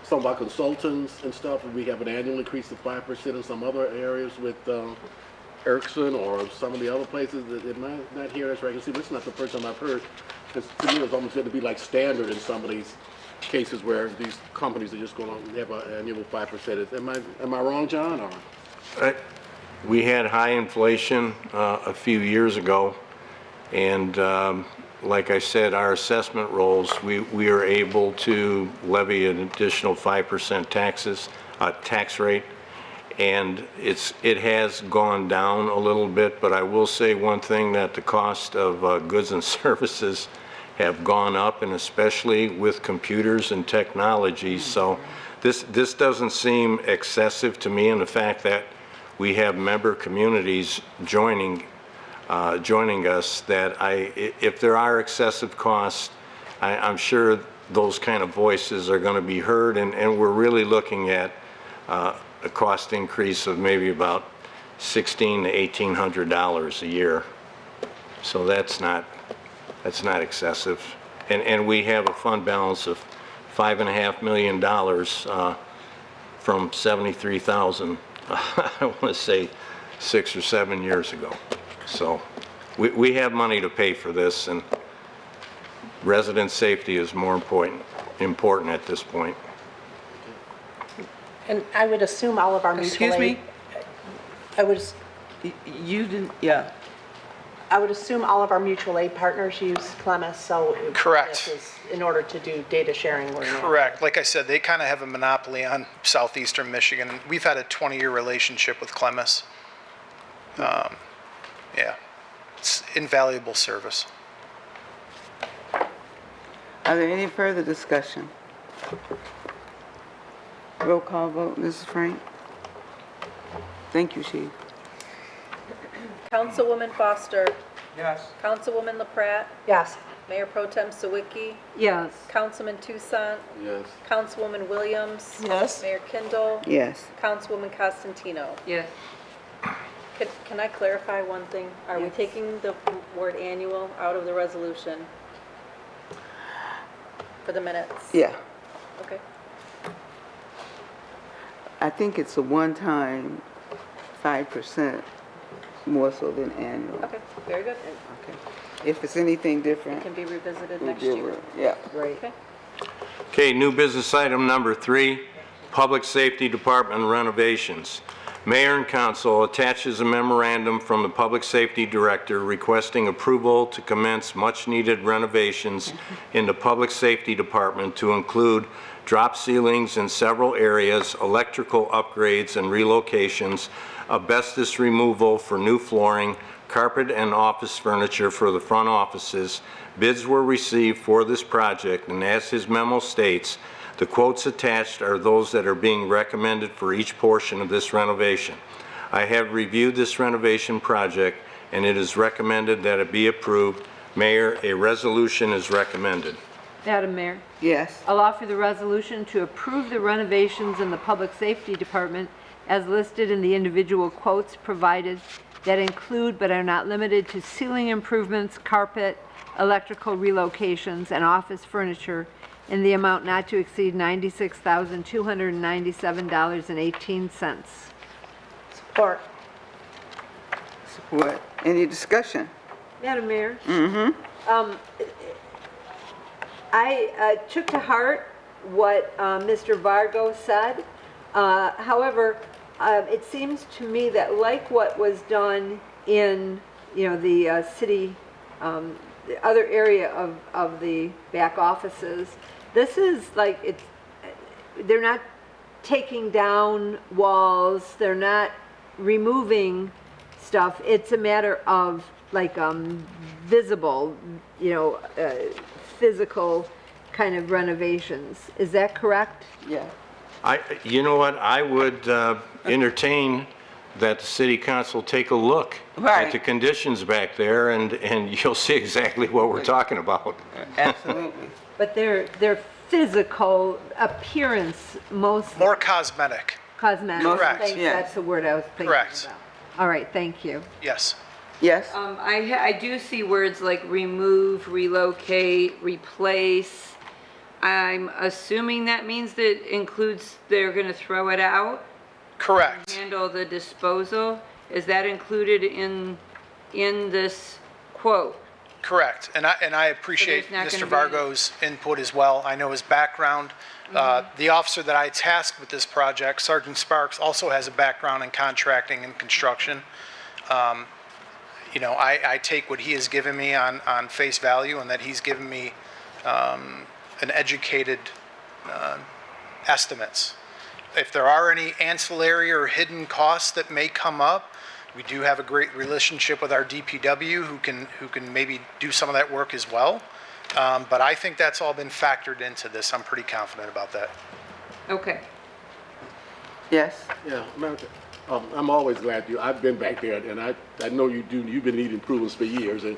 some of our consultants and stuff. We have an annual increase of 5% in some other areas with Erickson or some of the other places. It might not hear this right. See, this is not the first time I've heard. Because to me, it's almost going to be like standard in some of these cases where these companies are just going to have an annual 5%. Am I wrong, John? Or? We had high inflation a few years ago, and like I said, our assessment rolls, we are able to levy an additional 5% tax rate, and it has gone down a little bit, but I will say one thing, that the cost of goods and services have gone up, and especially with computers and technology. So this doesn't seem excessive to me, and the fact that we have member communities joining us that if there are excessive costs, I'm sure those kind of voices are going to be heard, and we're really looking at a cost increase of maybe about $1,600 to $1,800 a year. So that's not excessive. And we have a fund balance of $5.5 million from 73,000, I want to say 6 or 7 years ago. So we have money to pay for this, and resident safety is more important at this point. And I would assume all of our mutual Excuse aid. me? I would, You didn't, yeah. I would assume all of our mutual aid partners use Clemis, so. Correct. This is in order to do data sharing. We're not. Correct. Like I said, they kind of have a monopoly on southeastern Michigan. We've had a 20-year relationship with Clemis. Yeah, it's invaluable service. Are there any further discussion? Roll call vote, Mrs. Frank? Thank you, Chief. Councilwoman Foster. Yes. Councilwoman LaPrat. Yes. Mayor Pro Tem Sawicki. Yes. Councilman Toussaint. Yes. Councilwoman Williams. Yes. Mayor Kindle. Yes. Councilwoman Costantino. Yes. Can I clarify one thing? Are we Yes. taking the word annual out of the resolution for the minutes? Yeah. Okay. I think it's a one-time 5% more so than annual. Okay, very good. Okay. If it's anything It different, can be revisited we'll next deal year. with it. Yeah. Right. Okay. Okay, new business item number 3, Public Safety Department renovations. Mayor and council attaches a memorandum from the Public Safety Director requesting approval to commence much-needed renovations in the Public Safety Department to include drop ceilings in several areas, electrical upgrades and relocations, asbestos removal for new flooring, carpet and office furniture for the front offices. Bids were received for this project, and as his memo states, the quotes attached are those that are being recommended for each portion of this renovation. I have reviewed this renovation project, and it is recommended that it be approved. Mayor, a resolution is recommended. Madam Mayor, Yes. I'll offer the resolution to approve the renovations in the Public Safety Department as listed in the individual quotes provided that include but are not limited to ceiling improvements, carpet, electrical relocations, and office furniture in the amount not to exceed $96,297.18. Support. Support. Any discussion? Madam Mayor? I took to heart what Mr. Vargo said. However, it seems to me that like what was done in, the city, the other area of the back offices, this is like, they're not taking down walls, they're not removing stuff. It's a matter of like visible, physical kind of renovations. Is that correct? Yeah. You know what, I would entertain that the city council take a look at Right. the conditions back there, and you'll see exactly what we're talking about. Absolutely. But their physical appearance mostly More cosmetic. cosmetic. Correct. Yes. That's the word I was thinking Correct. about. All right, thank you. Yes. Yes? I do see words like remove, relocate, replace. I'm assuming that means that includes they're going to throw it out, Correct. handle the disposal. Is that included in this quote? Correct. And I appreciate So there's Mr. not gonna be- Vargo's input as well. I know his background. The officer that I tasked with this project, Sergeant Sparks, also has a background in contracting and construction. I take what he has given me on face value, and that he's given me an educated estimates. If there are any ancillary or hidden costs that may come up, we do have a great relationship with our DPW who can maybe do some of that work as well. But I think that's all been factored into this. I'm pretty confident about that. Okay. Yes? Yeah, Madam Chair. I'm always glad I've been back there, and I know you've been needing improvements for years, and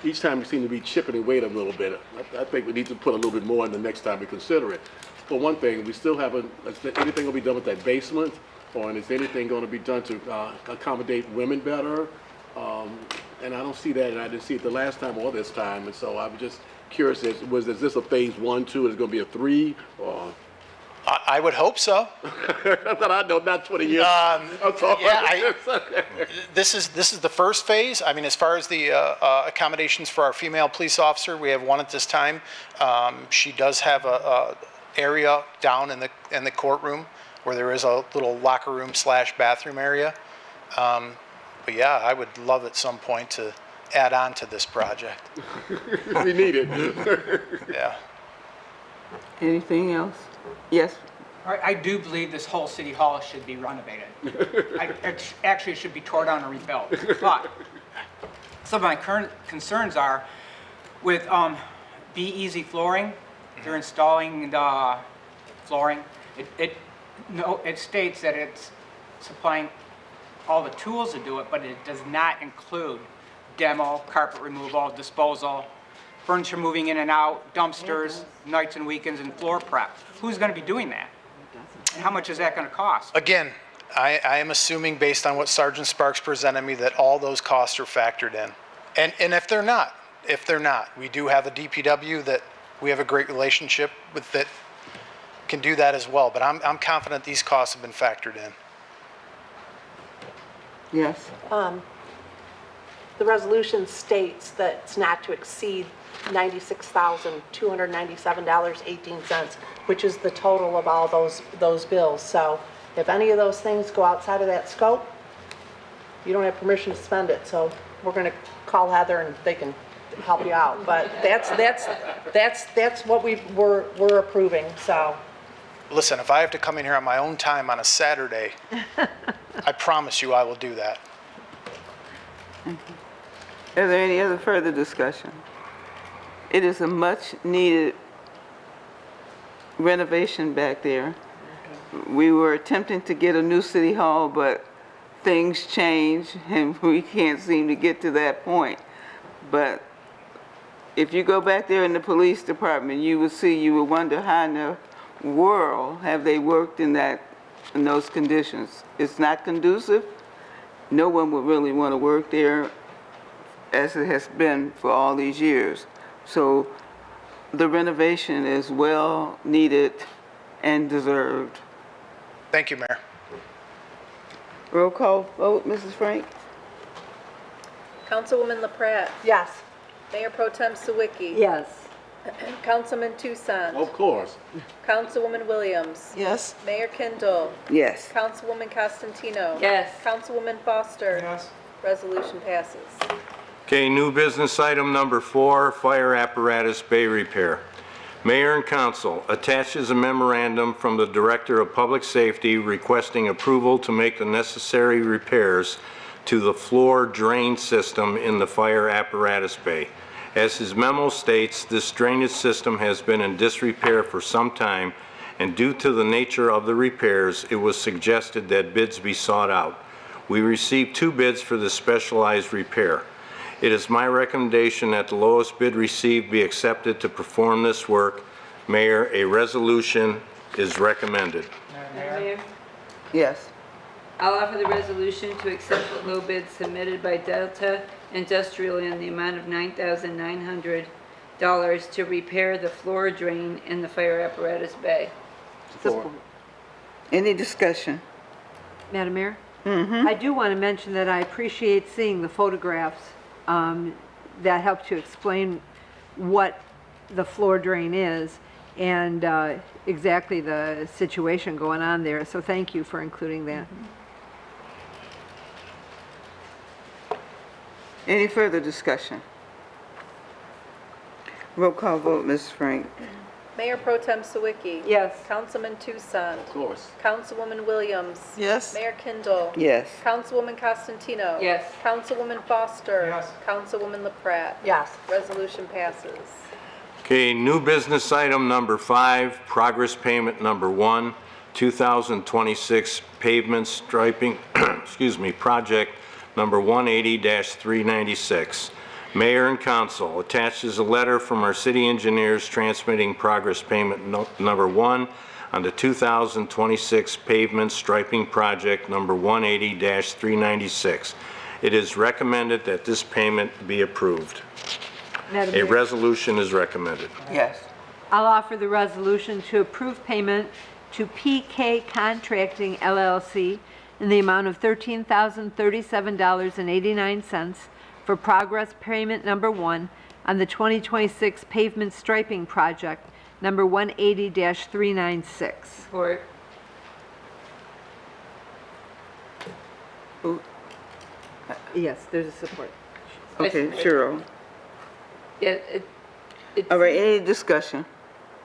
each time you seem to be chipping away a little bit. I think we need to put a little bit more in the next time we consider it. For one thing, we still haven't, is there anything going to be done with that basement? Or is anything going to be done to accommodate women better? And I don't see that, and I didn't see it the last time or this time, and so I'm just curious, is this a phase 1, 2, is it going to be a 3, or? I would hope so. I know, not 20 years. This is the first phase. I mean, as far as the accommodations for our female police officer, we have one at this time. She does have a area down in the courtroom where there is a little locker room / bathroom area. But yeah, I would love at some point to add on to this project. We need it. Yeah. Anything else? Yes. I do believe this whole city hall should be renovated. Actually, it should be torn down and rebuilt. But some of my current concerns are with Be Easy flooring. They're installing the flooring. It states that it's supplying all the tools to do it, but it does not include demo, carpet removal, disposal, furniture moving in and out, dumpsters, nights and weekends, and floor prep. Who's going to be doing that? And how much is that going to cost? Again, I am assuming based on what Sergeant Sparks presented me that all those costs are factored in. And if they're not, we do have a DPW that we have a great relationship with that can do that as well. But I'm confident these costs have been factored in. Yes. The resolution states that it's not to exceed $96,297.18, which is the total of all those bills. So if any of those things go outside of that scope, you don't have permission to spend it. So we're going to call Heather and they can help you out. But that's what we're approving. So. Listen, if I have to come in here on my own time on a Saturday, I promise you I will do that. Is there any other further discussion? It is a much-needed renovation back there. We were attempting to get a new city hall, but things change and we can't seem to get to that point. But if you go back there in the police department, you would wonder how in the world have they worked in those conditions. It's not conducive. No one would really want to work there as it has been for all these years. So the renovation is well needed and deserved. Thank you, Mayor. Roll call vote, Mrs. Frank? Councilwoman LaPratte. Yes. Mayor Pro Tem Sawicki. Yes. Councilman Toussaint. Of course. Councilwoman Williams. Yes. Mayor Kindle. Yes. Councilwoman Costantino. Yes. Councilwoman Foster. Yes. Resolution passes. Okay, new business item number 4, fire apparatus bay repair. Mayor and council attaches a memorandum from the Director of Public Safety requesting approval to make the necessary repairs to the floor drain system in the fire apparatus bay. As his memo states, this drainage system has been in disrepair for some time, and due to the nature of the repairs, it was suggested that bids be sought out. We received 2 bids for this specialized repair. It is my recommendation that the lowest bid received be accepted to perform this work. Mayor, a resolution is recommended. Mayor, Yes. I'll offer the resolution to accept the low bid submitted by Delta Industrial in the amount of $9,900 to repair the floor drain in the fire apparatus bay. Support. Any discussion? Madam Mayor? I do want to mention that I appreciate seeing the photographs that help to explain what the floor drain is and exactly the situation going on there. So thank you for including that. Any further discussion? Roll call vote, Mrs. Frank? Mayor Pro Tem Sawicki. Yes. Councilman Toussaint. Of course. Councilwoman Williams. Yes. Mayor Kindle. Yes. Councilwoman Costantino. Yes. Councilwoman Foster. Yes. Councilwoman LaPratte. Yes. Resolution passes. Okay, new business item number 5, progress payment number 1, 2026 pavement striping, excuse me, project number 180-396. Mayor and council, attached is a letter from our city engineers transmitting progress payment number 1 on the 2026 pavement striping project number 180-396. It is recommended that this payment be approved. Madam A Mayor, resolution is recommended. Yes. I'll offer the resolution to approve payment to PK Contracting LLC in the amount of $13,037.89 for progress payment number 1 on the 2026 pavement striping project number 180-396. Support. Yes, there's a support. Okay, Cheryl. Yeah, All right, any discussion?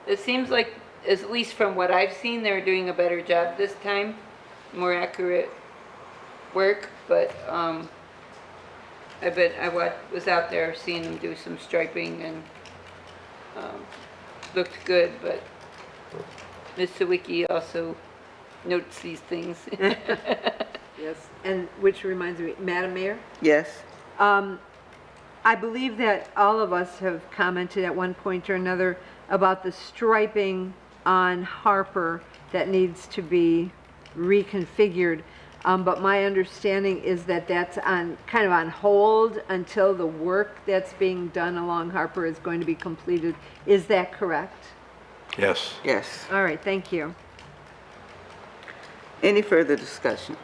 it seems like, at least from what I've seen, they're doing a better job this time, more accurate work, but, was out there seeing them do some striping and, looked good, but Ms. Sawicki also notes these things. Yes, and which reminds me, Madam Mayor? Yes. I believe that all of us have commented at one point or another about the striping on Harper that needs to be reconfigured. But my understanding is that that's kind of on hold until the work that's being done along Harper is going to be completed. Is that correct? Yes. Yes. All right, thank you. Any further discussion?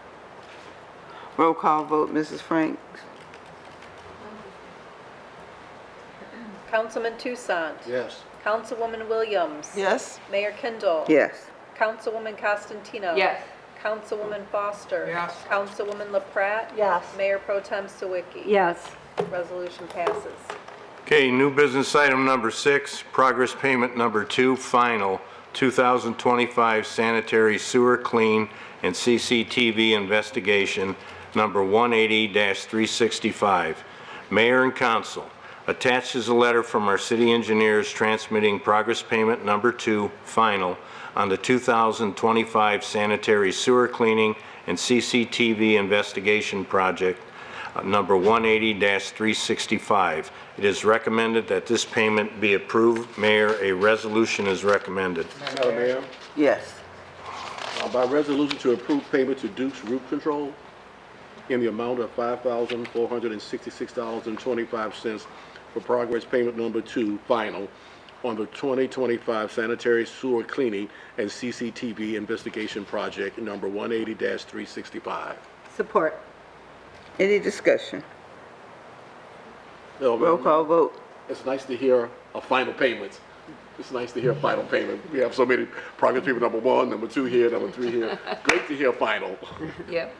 Roll call vote, Mrs. Franks? Councilman Toussaint. Yes. Councilwoman Williams. Yes? Mayor Kindle. Yes. Councilwoman Costantino. Yes. Councilwoman Foster. Yes. Councilwoman LaPrat. Yes. Mayor Pro Tem Sawicki. Yes. Resolution passes. Okay, new business item number 6, progress payment number 2, final 2025 sanitary sewer clean and CCTV investigation number 180-365. Mayor and council, attached is a letter from our city engineers transmitting progress payment number 2, final on the 2025 sanitary sewer cleaning and CCTV investigation project number 180-365. It is recommended that this payment be approved. Mayor, a resolution is recommended. Madam Mayor, Yes. by resolution to approve payment to Duke's Roof Control in the amount of $5,466.25 for progress payment number 2, final, on the 2025 sanitary sewer cleaning and CCTV investigation project number 180-365. Support. Any discussion? No, Roll call vote. It's nice to hear a final payment. It's nice to hear a final payment. We have so many progress people, number 1, number 2 here, number 3 here. Great to hear final. Yep.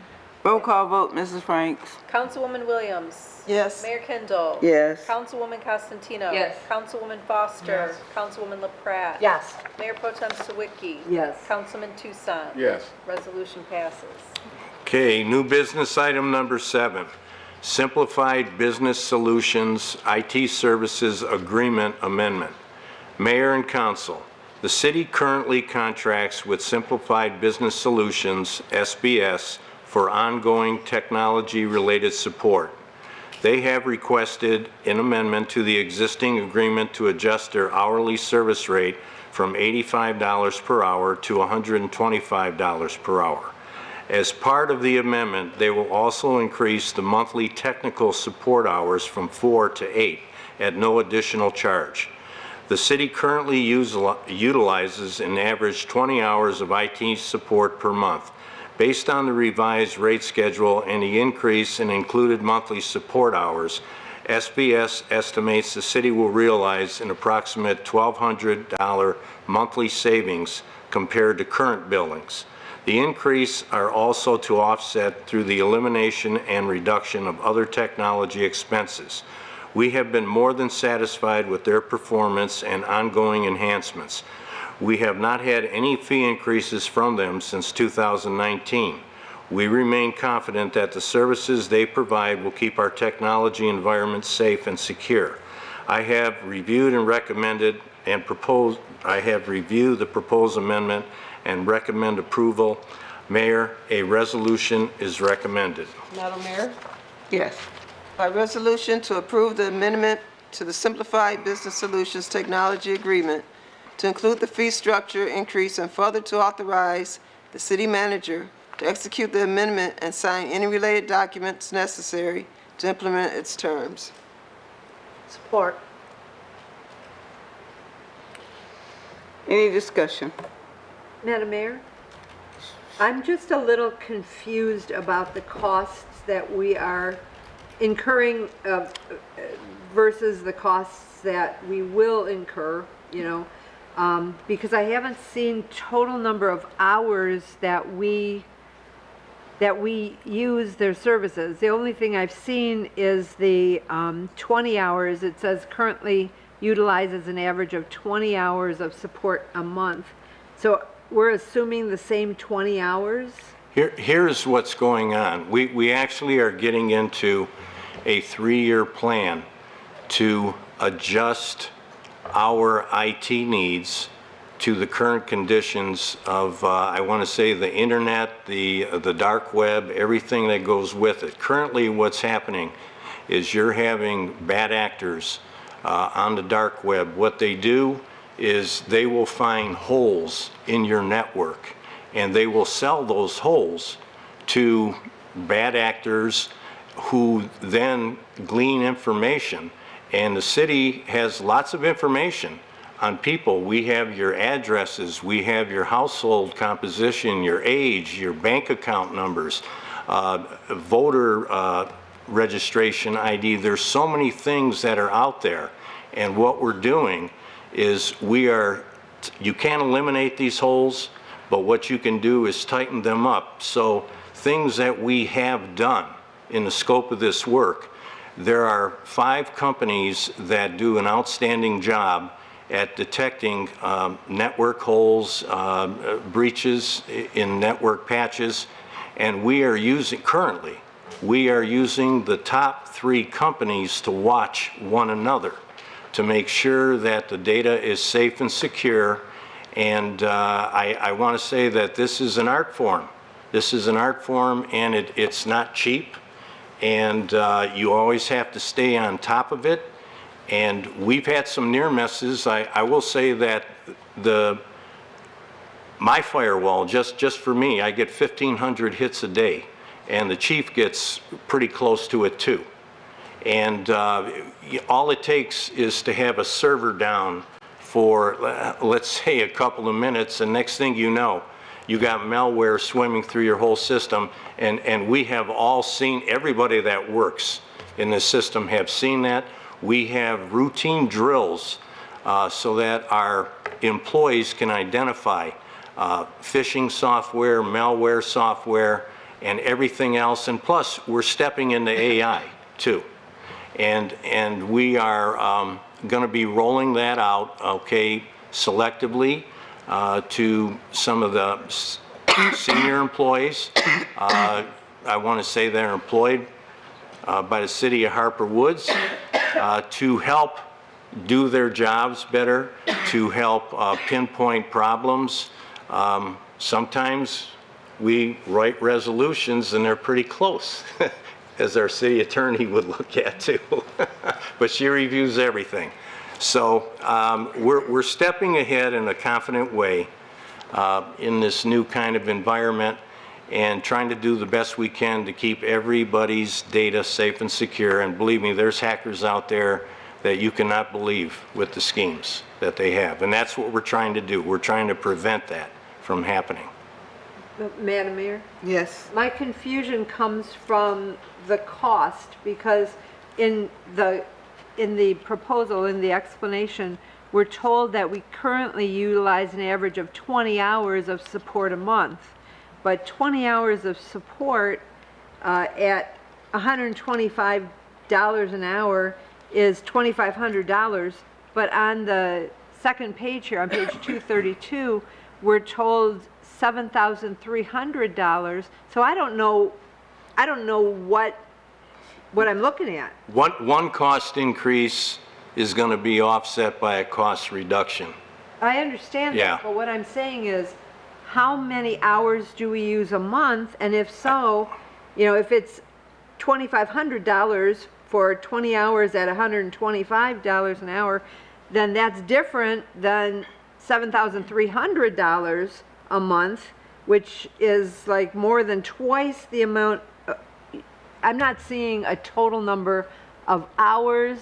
Roll call vote, Mrs. Franks? Councilwoman Williams. Yes. Mayor Kindle. Yes. Councilwoman Costantino. Yes. Councilwoman Foster. Councilwoman LaPrat. Yes. Mayor Pro Tem Sawicki. Yes. Councilman Toussaint. Yes. Resolution passes. Okay, new business item number 7, Simplified Business Solutions IT Services Agreement Amendment. Mayor and council, the city currently contracts with Simplified Business Solutions, SBS, for ongoing technology-related support. They have requested an amendment to the existing agreement to adjust their hourly service rate from $85 per hour to $125 per hour. As part of the amendment, they will also increase the monthly technical support hours from 4 to 8 at no additional charge. The city currently utilizes an average 20 hours of IT support per month. Based on the revised rate schedule and the increase in included monthly support hours, SBS estimates the city will realize an approximate $1,200 monthly savings compared to current billings. The increase are also to offset through the elimination and reduction of other technology expenses. We have been more than satisfied with their performance and ongoing enhancements. We have not had any fee increases from them since 2019. We remain confident that the services they provide will keep our technology environment safe and secure. I have reviewed and recommended and proposed, I have reviewed the proposed amendment and recommend approval. Mayor, a resolution is recommended. Madam Mayor, Yes. by resolution to approve the amendment to the Simplified Business Solutions Technology Agreement to include the fee structure increase and further to authorize the city manager to execute the amendment and sign any related documents necessary to implement its terms. Support. Any discussion? Madam Mayor, I'm just a little confused about the costs that we are incurring versus the costs that we will incur, you know, because I haven't seen total number of hours that we use their services. The only thing I've seen is the 20 hours. It says currently utilizes an average of 20 hours of support a month. So we're assuming the same 20 hours? Here's what's going on. We actually are getting into a 3-year plan to adjust our IT needs to the current conditions of, I want to say, the internet, the dark web, everything that goes with it. Currently, what's happening is you're having bad actors on the dark web. What they do is they will find holes in your network, and they will sell those holes to bad actors who then glean information. And the city has lots of information on people. We have your addresses, we have your household composition, your age, your bank account numbers, voter registration ID. There's so many things that are out there. And what we're doing is you can't eliminate these holes, but what you can do is tighten them up. So things that we have done in the scope of this work, there are 5 companies that do an outstanding job at detecting network holes, breaches in network patches, and we are using the top 3 companies to watch one another to make sure that the data is safe and secure. And I want to say that this is an art form. This is an art form, and it's not cheap, and you always have to stay on top of it. And we've had some near misses. I will say that my firewall, just for me, I get 1,500 hits a day, and the chief gets pretty close to it too. And all it takes is to have a server down for, let's say, a couple of minutes, and next thing you know, you got malware swimming through your whole system. And we have all seen, everybody that works in this system have seen that. We have routine drills so that our employees can identify phishing software, malware software, and everything else. And plus, we're stepping into AI too. And we are going to be rolling that out, okay, selectively to some of the senior employees. I want to say they're employed by the city of Harper Woods to help do their jobs better, to help pinpoint problems. Sometimes we write resolutions and they're pretty close, as our city attorney would look at too. But she reviews everything. So we're stepping ahead in a confident way in this new kind of environment and trying to do the best we can to keep everybody's data safe and secure. And believe me, there's hackers out there that you cannot believe with the schemes that they have. And that's what we're trying to do. We're trying to prevent that from happening. Madam Mayor? Yes. My confusion comes from the cost, because in the proposal, in the explanation, we're told that we currently utilize an average of 20 hours of support a month. But 20 hours of support at $125 an hour is $2,500. But on the second page here, on page 232, we're told $7,300. So I don't know what I'm looking at. One cost increase is going to be offset by a cost reduction. I understand Yeah. that, but what I'm saying is, how many hours do we use a month? And if so, if it's $2,500 for 20 hours at $125 an hour, then that's different than $7,300 a month, which is like more than twice the amount. I'm not seeing a total number of hours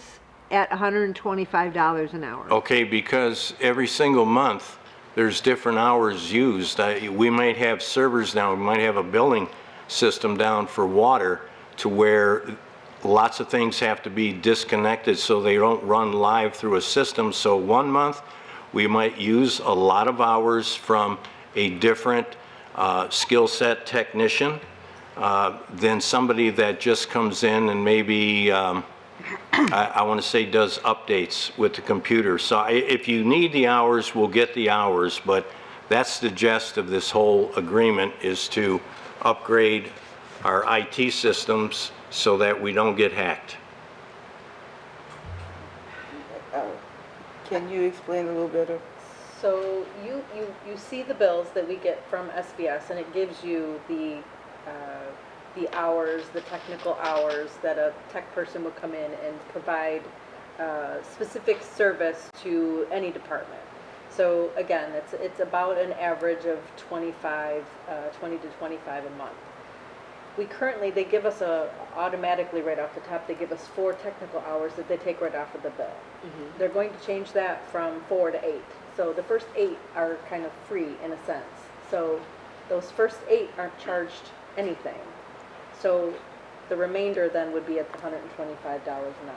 at $125 an hour. Okay, because every single month, there's different hours used. We might have servers down, we might have a billing system down for water to where lots of things have to be disconnected so they don't run live through a system. So one month, we might use a lot of hours from a different skill set technician than somebody that just comes in and maybe, I want to say does updates with the computer. So if you need the hours, we'll get the hours, but that's the gist of this whole agreement, is to upgrade our IT systems so that we don't get hacked. Can you explain a little better? So you see the bills that we get from SBS, and it gives you the hours, the technical hours that a tech person would come in and provide specific service to any department. So again, it's about an average of 20 to 25 a month. They give us automatically right off the top, they give us 4 technical hours that they take right off of the bill. Mm-hmm. They're going to change that from 4 to 8. So the first 8 are kind of free in a sense. So those first 8 aren't charged anything. So the remainder then would be at the $125 an hour.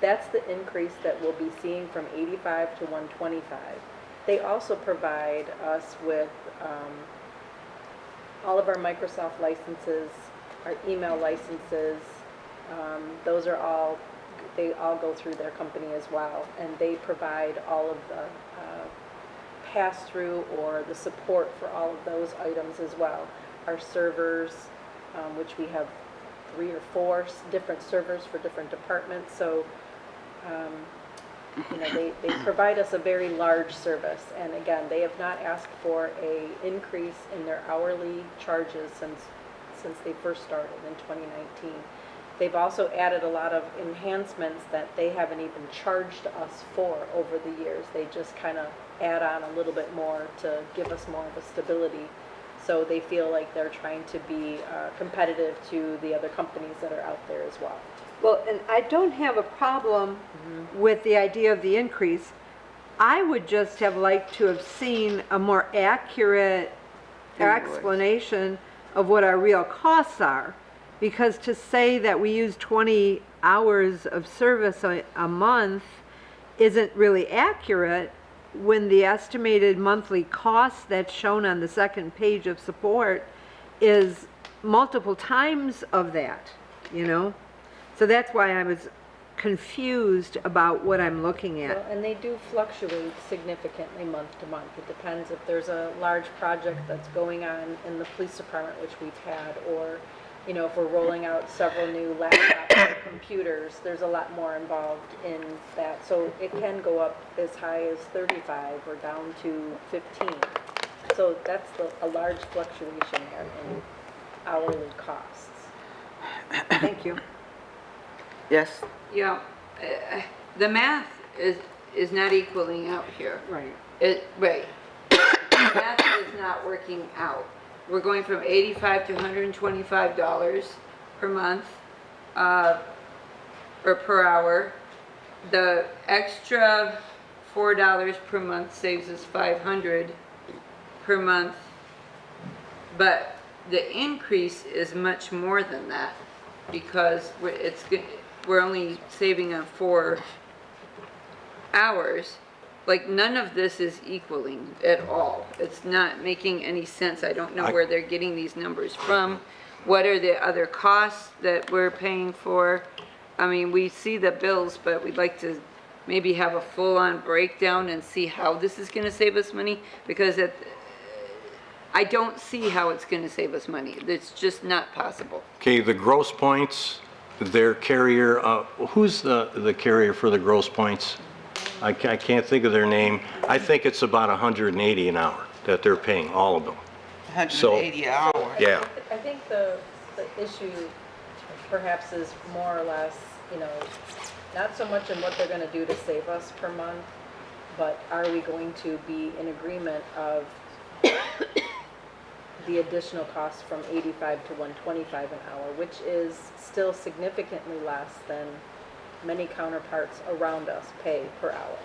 That's the increase that we'll be seeing from 85 to 125. They also provide us with all of our Microsoft licenses, our email licenses. Those are all, they all go through their company as well, and they provide all of the pass-through or the support for all of those items as well. Our servers, which we have 3 or 4 different servers for different departments, so they provide us a very large service, and again, they have not asked for a increase in their hourly charges since they first started in 2019. They've also added a lot of enhancements that they haven't even charged us for over the years. They just kind of add on a little bit more to give us more of a stability. So they feel like they're trying to be competitive to the other companies that are out there as well. Well, and I don't have a problem with the idea of the increase. I would just have liked to have seen a more accurate explanation of what our real costs are. Because to say that we use 20 hours of service a month isn't really accurate when the estimated monthly cost that's shown on the second page of support is multiple times of that, So that's why I was confused about what I'm looking at. Well, and they do fluctuate significantly month to month. It depends if there's a large project that's going on in the police department, which we've had, or if we're rolling out several new laptops or computers, there's a lot more involved in that. So it can go up as high as 35 or down to 15. So that's a large fluctuation there in hourly costs. Thank you. Yes? Yeah, the math is not equaling out here. Right. Right. The math is not working out. We're going from $85 to $125 per month, or per hour. The extra $4 per month saves us $500 per month, but the increase is much more than that because we're only saving on 4 hours. Like, none of this is equaling at all. It's not making any sense. I don't know where they're getting these numbers from. What are the other costs that we're paying for? I mean, we see the bills, but we'd like to maybe have a full-on breakdown and see how this is going to save us money, because I don't see how it's going to save us money. It's just not possible. Okay, the Gross Points, their carrier, who's the carrier for the Gross Points? I can't think of their name. I think it's about $180 an hour. that they're paying, all of them. 180 an hour. Yeah. I think the issue perhaps is more or less, you know, not so much in what they're gonna do to save us per month, but are we going to be in agreement of the additional cost from 85 to 125 an hour, which is still significantly less than many counterparts around us pay per hour.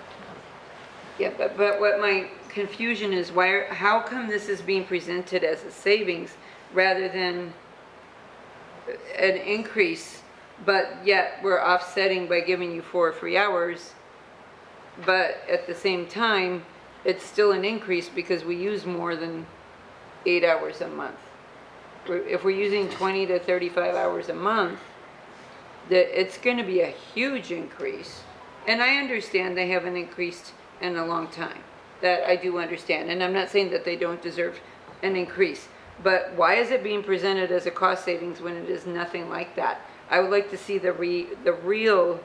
Yeah, but what my confusion is, how come this is being presented as a savings rather than an increase, but yet we're offsetting by giving you 4 free hours, but at the same time, it's still an increase because we use more than 8 hours a month. If we're using 20 to 35 hours a month, it's going to be a huge increase. And I understand they haven't increased in a long time. That I do understand. And I'm not saying that they don't deserve an increase. But why is it being presented as a cost savings when it is nothing like that? I would like to see the real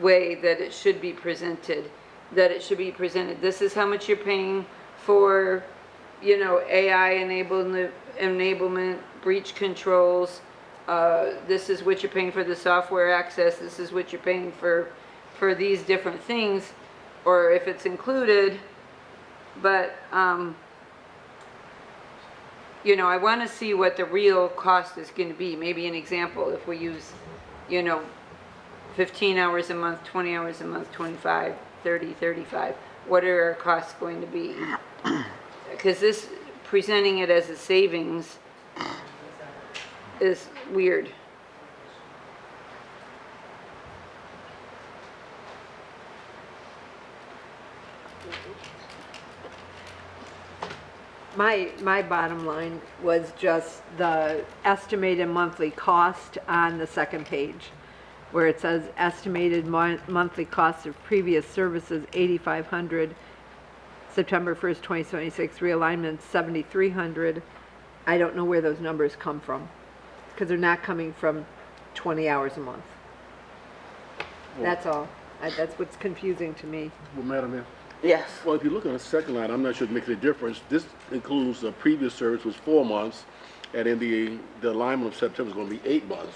way that it should be presented. That it should be presented. This is how much you're paying for, you know, AI enablement, breach controls. This is what you're paying for the software access. This is what you're paying for these different things, or if it's included. But, you know, I want to see what the real cost is going to be. Maybe an example, if we use, you know, 15 hours a month, 20 hours a month, 25, 30, 35, what are our costs going to be? Because this, presenting it as a savings is weird. My bottom line was just the estimated monthly cost on the second page, where it says estimated monthly cost of previous services, $8,500, September 1st, 2026, realignment, $7,300. I don't know where those numbers come from, because they're not coming from 20 hours a month. That's all. That's what's confusing to me. Well, Madam Mayor? Yes. Well, if you look on the second line, I'm not sure it makes a difference. This includes the previous service was 4 months, and then the alignment of September is going to be 8 months.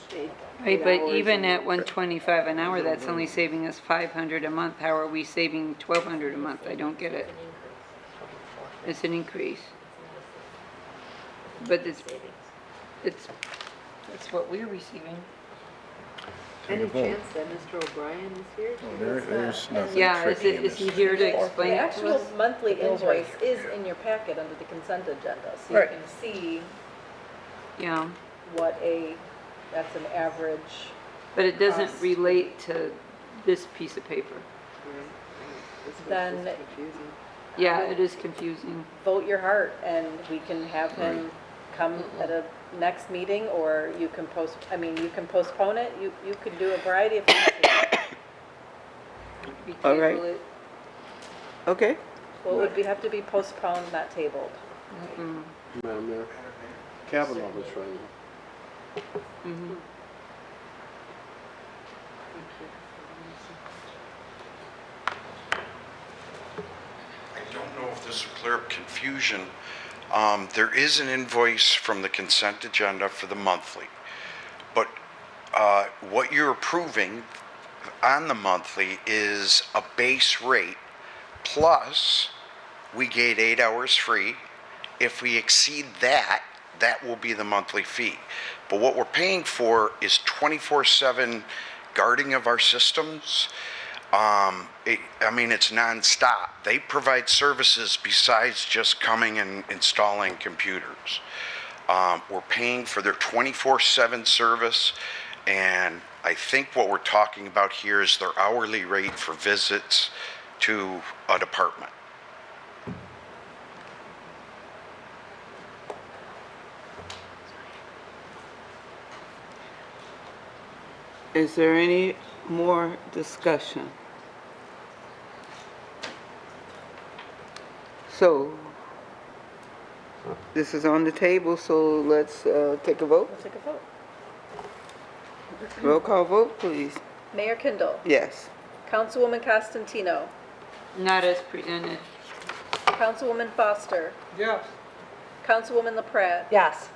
Right, but even at 125 an hour, that's only saving us 500 a month. How are we saving 1,200 a month? I don't get it. It's an increase. But that's what we're receiving. Any chance that Mr. O'Brien is here? There's nothing Yeah, tricky in is this. he here to The explain it to actual us? monthly invoice is in your packet under the consent agenda, so you Right. can see Yeah, what that's an average. but it doesn't Cost. relate to this piece of paper. Then Yeah, it is confusing. vote your heart, and we can have him come at a next meeting, or you can you can postpone it. You could do a variety of things. We All right. table it. Okay. Well, it would have to be postponed, not tabled. Madam Mayor, Kavanaugh was trying. I don't know if this will clear up confusion. There is an invoice from the consent agenda for the monthly, but what you're approving on the monthly is a base rate plus we get 8 hours free. If we exceed that, that will be the monthly fee. But what we're paying for is 24/7 guarding of our systems. It's nonstop. They provide services besides just coming and installing computers. We're paying for their 24/7 service, and I think what we're talking about here is their hourly rate for visits to a department. Is there any more discussion? So, this is on the table, so let's take a vote. We'll take a vote. Roll call vote, please. Mayor Kindle. Yes. Councilwoman Costantino. Not as presented. Councilwoman Foster. Yes. Councilwoman LaPrat. Yes.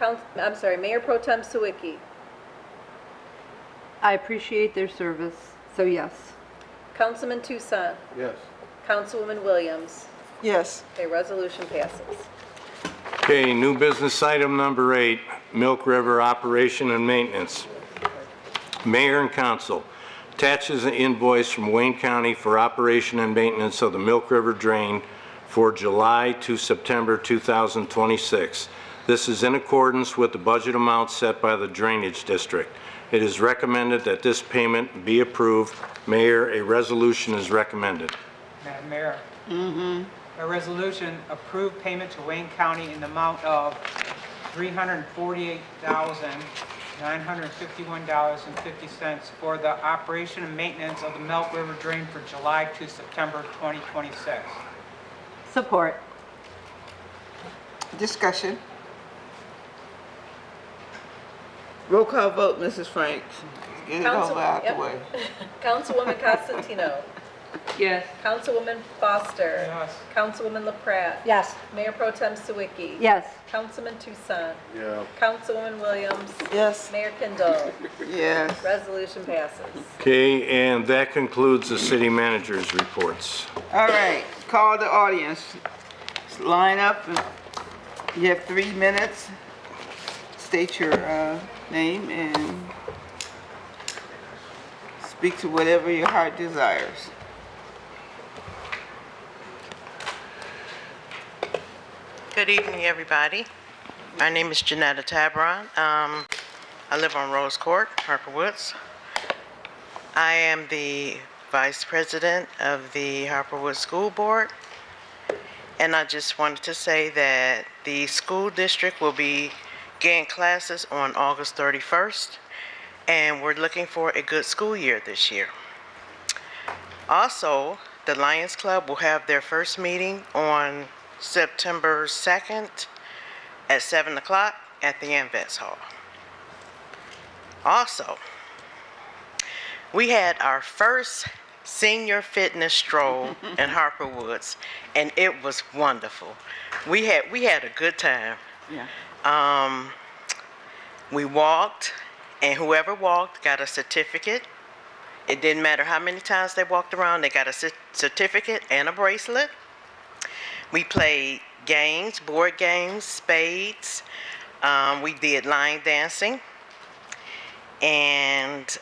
Mayor Pro Tem Sawicki. I appreciate their service, so yes. Councilman Toussaint. Yes. Councilwoman Williams. Yes. Okay, resolution passes. Okay, new business item number 8, Milk River Operation and Maintenance. Mayor and Council, attaches an invoice from Wayne County for operation and maintenance of the Milk River Drain for July to September 2026. This is in accordance with the budget amount set by the Drainage District. It is recommended that this payment be approved. Mayor, a resolution is recommended. Madam Mayor. A resolution approved payment to Wayne County in the amount of $348,951.50 for the operation and maintenance of the Milk River Drain for July to September 2026. Support. Discussion. Roll call vote, Mrs. Franks. Get it all out the way. Councilwoman Constantino. Yes. Councilwoman Foster. Yes. Councilwoman LaPrat. Yes. Mayor Pro Tem Sawicki. Yes. Councilman Toussaint. Yeah. Councilwoman Williams. Yes. Mayor Kindle. Yes. Resolution passes. Okay, and that concludes the city manager's reports. All right, call the audience. Line up. You have 3 minutes. State your name and speak to whatever your heart desires. Good evening, everybody. My name is Janetta Tabron. I live on Rose Court, Harper Woods. I am the Vice President of the Harper Woods School Board. And I just wanted to say that the school district will begin classes on August 31st. And we're looking for a good school year this year. Also, the Lions Club will have their first meeting on September 2nd at 7 o'clock at the Anvets Hall. Also, we had our first senior fitness stroll in Harper Woods, and it was wonderful. We had a good time. Yeah. We walked, and whoever walked got a certificate. It didn't matter how many times they walked around, they got a certificate and a bracelet. We played games, board games, spades. We did line dancing. And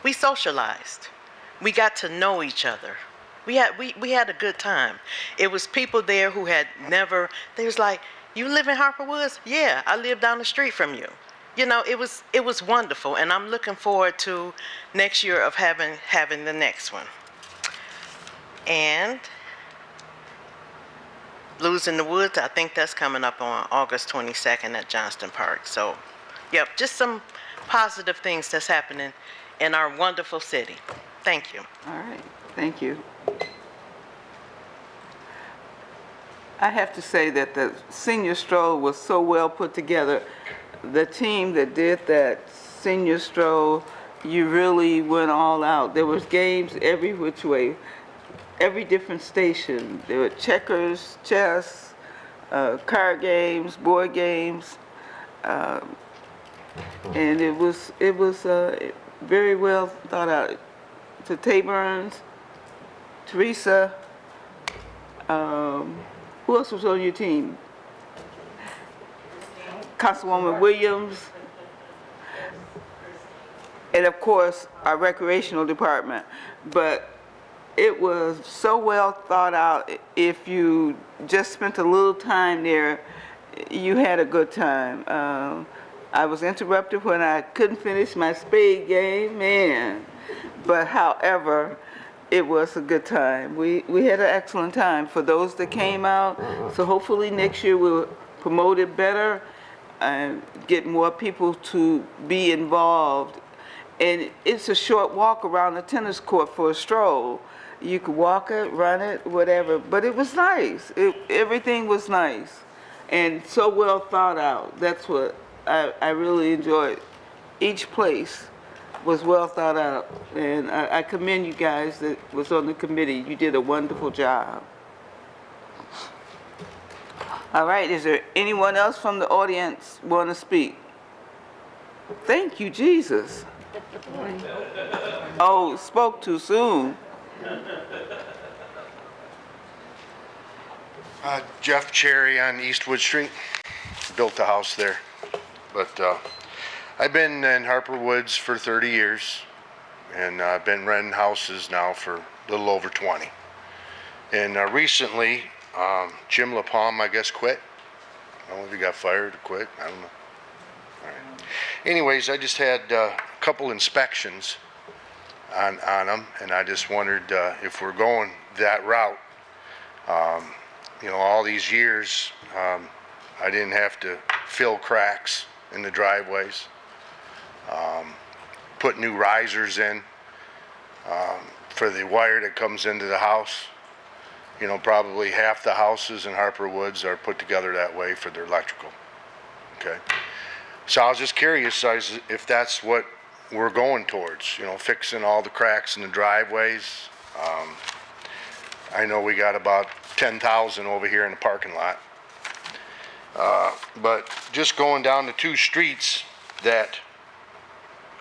we socialized. We got to know each other. We had a good time. It was people there who had never, they was like, you live in Harper Woods? Yeah, I live down the street from you. You know, it was wonderful, and I'm looking forward to next year of having the next one. And Blues in the Woods, I think that's coming up on August 22nd at Johnston Park. So, yep, just some positive things that's happening in our wonderful city. Thank you. All right, thank you. I have to say that the senior stroll was so well put together. The team that did that senior stroll, you really went all out. There was games every which way, every different station. There were checkers, chess, card games, board games, and it was very well thought out. To Tay Burns, Teresa, who else was on your team? Councilwoman Williams, and of course our recreational department. But it was so well thought out. If you just spent a little time there, you had a good time. I was interrupted when I couldn't finish my spade game, man. But however, it was a good time. We had an excellent time for those that came out. So hopefully next year we'll promote it better and get more people to be involved. And it's a short walk around the tennis court for a stroll. You could walk it, run it, whatever. But it was nice. Everything was nice and so well thought out. That's what I really enjoyed. Each place was well thought out, and I commend you guys that was on the committee. You did a wonderful job. All right, is there anyone else from the audience want to speak? Thank you, Jesus. Oh, spoke too soon. Jeff Cherry on Eastwood Street. Built a house there. But I've been in Harper Woods for 30 years, and I've been renting houses now for a little over 20. And recently, Jim LaPalme, I guess, quit. I don't know if he got fired or quit. I don't know. All right. Anyways, I just had a couple inspections on them, and I just wondered if we're going that route. You know, all these years, I didn't have to fill cracks in the driveways, put new risers in for the wire that comes into the house. You know, probably half the houses in Harper Woods are put together that way for their electrical. Okay. So I was just curious if that's what we're going towards, you know, fixing all the cracks in the driveways. I know we got about 10,000 over here in the parking lot. But just going down the two streets that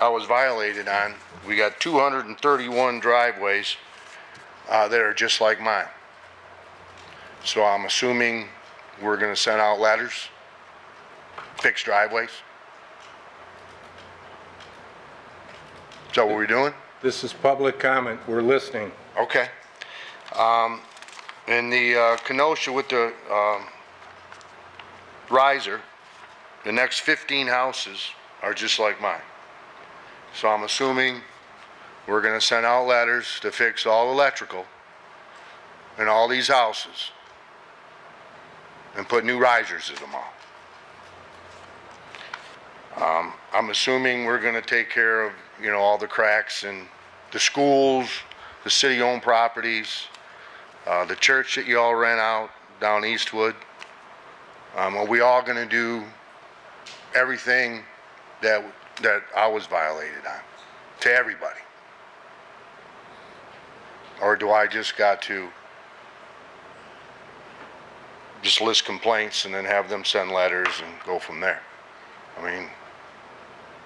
I was violated on, we got 231 driveways that are just like mine. So I'm assuming we're gonna send out letters, fix driveways. Is that what we're doing? This is public comment. We're listening. Okay. In the Kenosha with the riser, the next 15 houses are just like mine. So I'm assuming we're gonna send out letters to fix all electrical in all these houses and put new risers in them all. I'm assuming we're gonna take care of, you know, all the cracks in the schools, the city-owned properties, the church that you all rent out down Eastwood. Are we all gonna do everything that I was violated on, to everybody? Or do I just got to just list complaints and then have them send letters and go from there? I mean,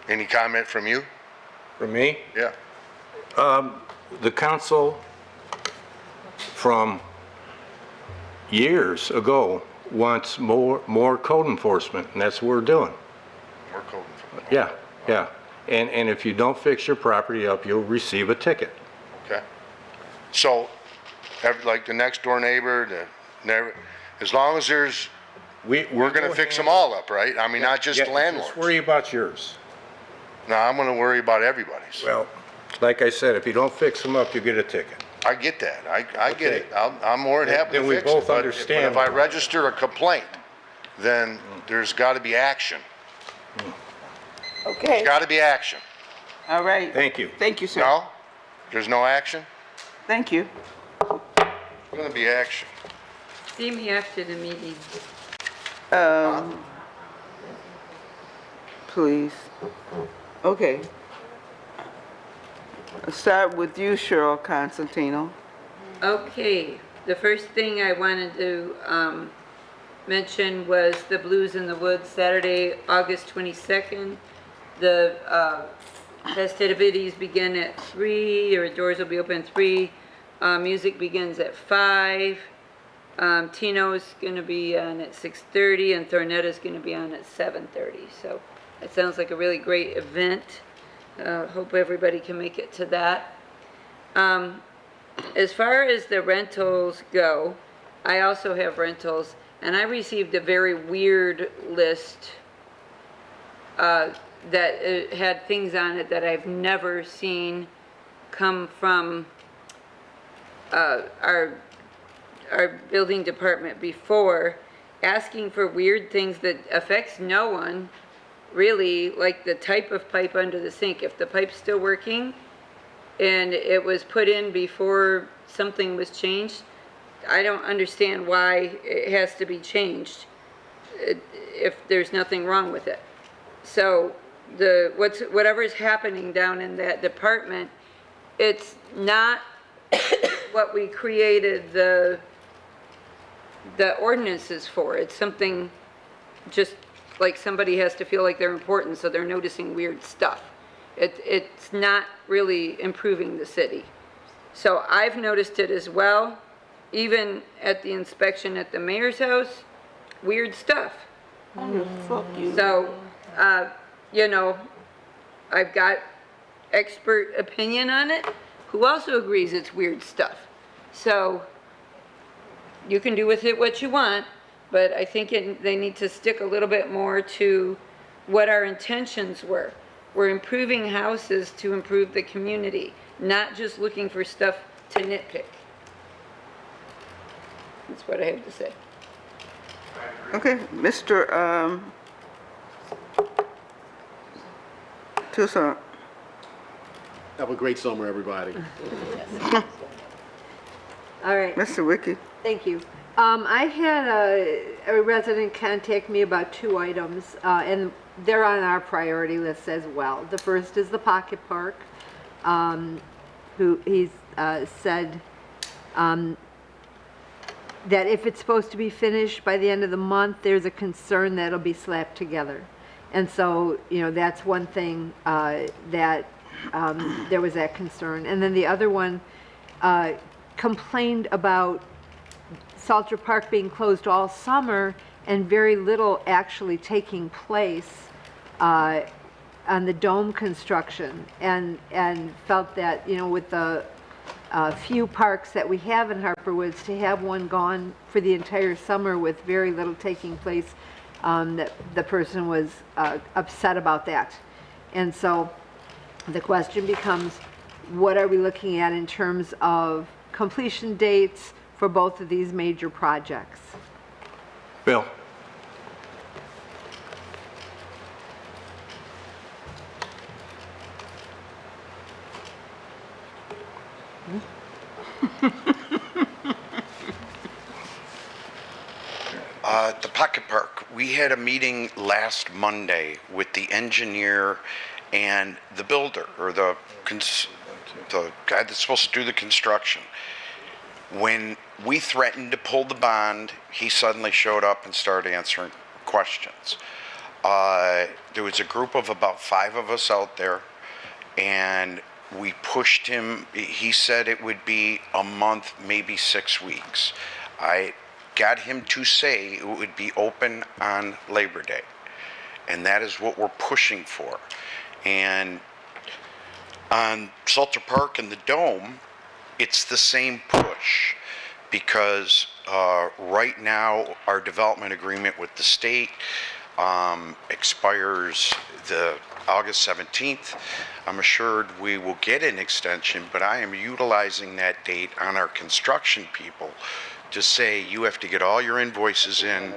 any comment from you? From me? Yeah. The council from years ago wants more code enforcement, and that's what we're doing. More code enforcement. Yeah, yeah. And if you don't fix your property up, you'll receive a ticket. Okay. So, like the next door neighbor, as long as there's, we're gonna fix them all up, right? I mean, not just landlords. Just worry about yours. No, I'm gonna worry about everybody's. Well, like I said, if you don't fix them up, you get a ticket. I get that. I get it. I'm more than happy to Then we fix it. both But understand. if I register a complaint, then there's gotta be action. Okay, There's gotta be action. all right. Thank you. Thank you, sir. No? There's no action? Thank you. There's gonna be action. See me after the meeting. Please. Okay. Let's start with you, Cheryl Constantino. Okay, the first thing I wanted to mention was the Blues in the Woods, Saturday, August 22nd. The festivities begin at 3, or doors will be open at 3. Music begins at 5. Tino's going to be on at 6:30, and Thornetta's going to be on at 7:30. So it sounds like a really great event. Hope everybody can make it to that. As far as the rentals go, I also have rentals, and I received a very weird list that had things on it that I've never seen come from our building department before, asking for weird things that affects no one, really, like the type of pipe under the sink. If the pipe's still working and it was put in before something was changed, I don't understand why it has to be changed if there's nothing wrong with it. So whatever's happening down in that department, it's not what we created the the ordinance is for. It's something just like somebody has to feel like they're important, so they're noticing weird stuff. It's not really improving the city. So I've noticed it as well, even at the inspection at the mayor's house, weird stuff. Fuck you. So, you know, I've got expert opinion on it, who also agrees it's weird stuff. So you can do with it what you want, but I think they need to stick a little bit more to what our intentions were. We're improving houses to improve the community, not just looking for stuff to nitpick. That's what I have to say. Okay, Mr. Toussaint. Have a great summer, everybody. All right. Mr. Wiki. Thank you. I had a resident contact me about 2 items, and they're on our priority list as well. The first is the Pocket Park, who he's said that if it's supposed to be finished by the end of the month, there's a concern that it'll be slapped together. And so, you know, that's one thing that there was that concern. And then the other one complained about Salter Park being closed all summer and very little actually taking place on the dome construction, and felt that, you know, with the few parks that we have in Harper Woods, to have one gone for the entire summer with very little taking place, that the person was upset about that. And so the question becomes, what are we looking at in terms of completion dates for both of these major projects? Bill? The Pocket Park, we had a meeting last Monday with the engineer and the builder, or the guy that's supposed to do the construction. When we threatened to pull the bond, he suddenly showed up and started answering questions. There was a group of about 5 of us out there, and we pushed him. He said it would be a month, maybe 6 weeks. I got him to say it would be open on Labor Day, and that is what we're pushing for. And on Salter Park and the Dome, it's the same push, because right now our development agreement with the state expires the August 17th. I'm assured we will get an extension, but I am utilizing that date on our construction people to say, you have to get all your invoices in,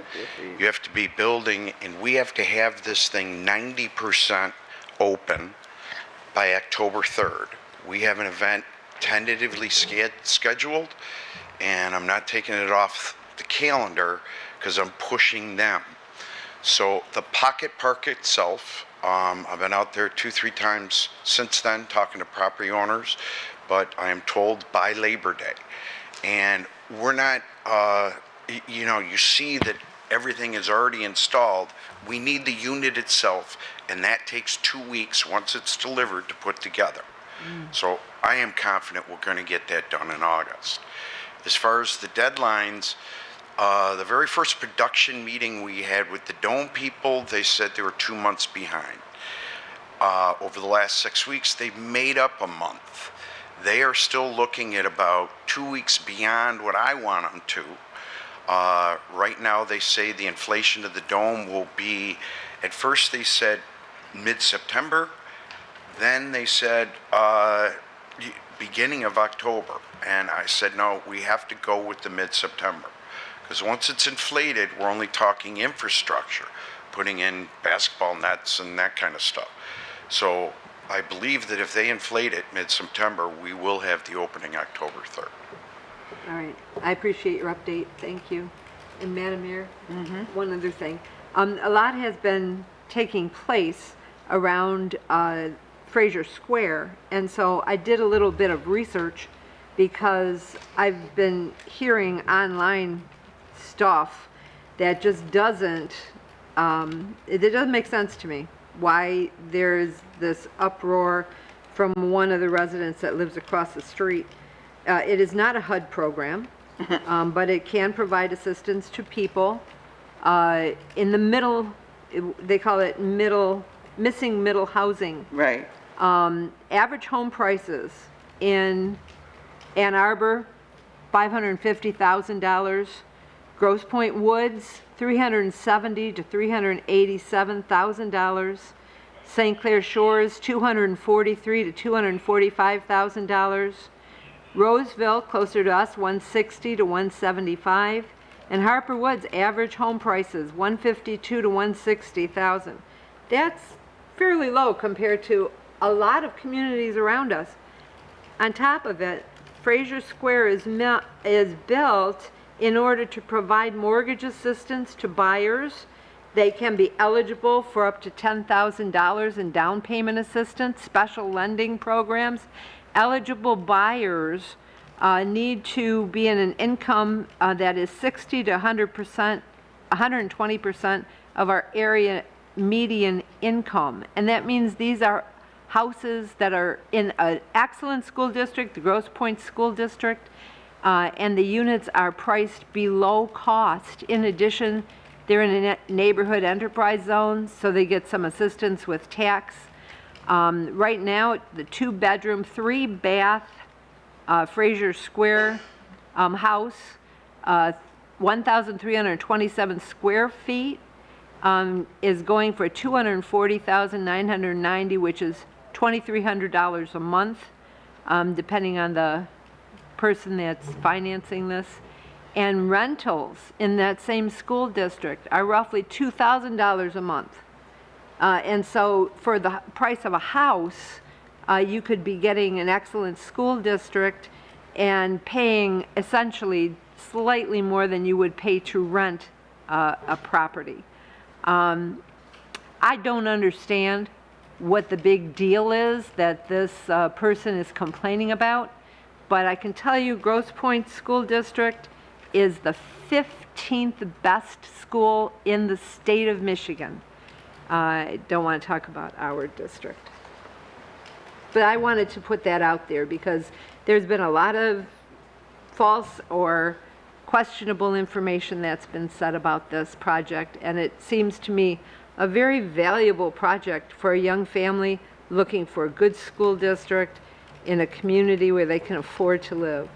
you have to be building, and we have to have this thing 90% open by October 3rd. We have an event tentatively scheduled, and I'm not taking it off the calendar because I'm pushing them. So the Pocket Park itself, I've been out there 2-3 times since then talking to property owners, but I am told by Labor Day. And we're not, you know, you see that everything is already installed. We need the unit itself, and that takes 2 weeks once it's delivered to put together. So I am confident we're going to get that done in August. As far as the deadlines, the very first production meeting we had with the Dome people, they said they were 2 months behind. Over the last 6 weeks, they've made up a month. They are still looking at about 2 weeks beyond what I want them to. Right now, they say the inflation of the Dome will be, at first they said mid-September, then they said beginning of October. And I said, no, we have to go with the mid-September. Because once it's inflated, we're only talking infrastructure, putting in basketball nets and that kind of stuff. So I believe that if they inflate it mid-September, we will have the opening October 3rd. All right, I appreciate your update, thank you. And Madam Mayor, one other thing. A lot has been taking place around Fraser Square, and so I did a little bit of research because I've been hearing online stuff that just doesn't, it doesn't make sense to me. Why there's this uproar from one of the residents that lives across the street. It is not a HUD program, but it can provide assistance to people in the middle, they call it missing middle housing. Right. Average home prices in Ann Arbor, $550,000. Grosse Pointe Woods, $370,000 to $387,000. St. Clair Shores, $243,000 to $245,000. Roseville, closer to us, $160,000 to $175,000. And Harper Woods, average home prices, $152,000 to $160,000. That's fairly low compared to a lot of communities around us. On top of it, Fraser Square is built in order to provide mortgage assistance to buyers. They can be eligible for up to $10,000 in down payment assistance, special lending programs. Eligible buyers need to be in an income that is 60 to 100%, 120% of our area median income. And that means these are houses that are in an excellent school district, the Grosse Pointe School District, and the units are priced below cost. In addition, they're in a neighborhood enterprise zone, so they get some assistance with tax. Right now, the 2-bedroom, 3-bath Fraser Square house, 1,327 square feet, is going for $240,990, which is $2,300 a month, depending on the person that's financing this. And rentals in that same school district are roughly $2,000 a month. And so for the price of a house, you could be getting an excellent school district and paying essentially slightly more than you would pay to rent a property. I don't understand what the big deal is that this person is complaining about, but I can tell you Grosse Pointe School District is the 15th best school in the state of Michigan. I don't want to talk about our district. But I wanted to put that out there because there's been a lot of false or questionable information that's been said about this project, and it seems to me a very valuable project for a young family looking for a good school district in a community where they can afford to live.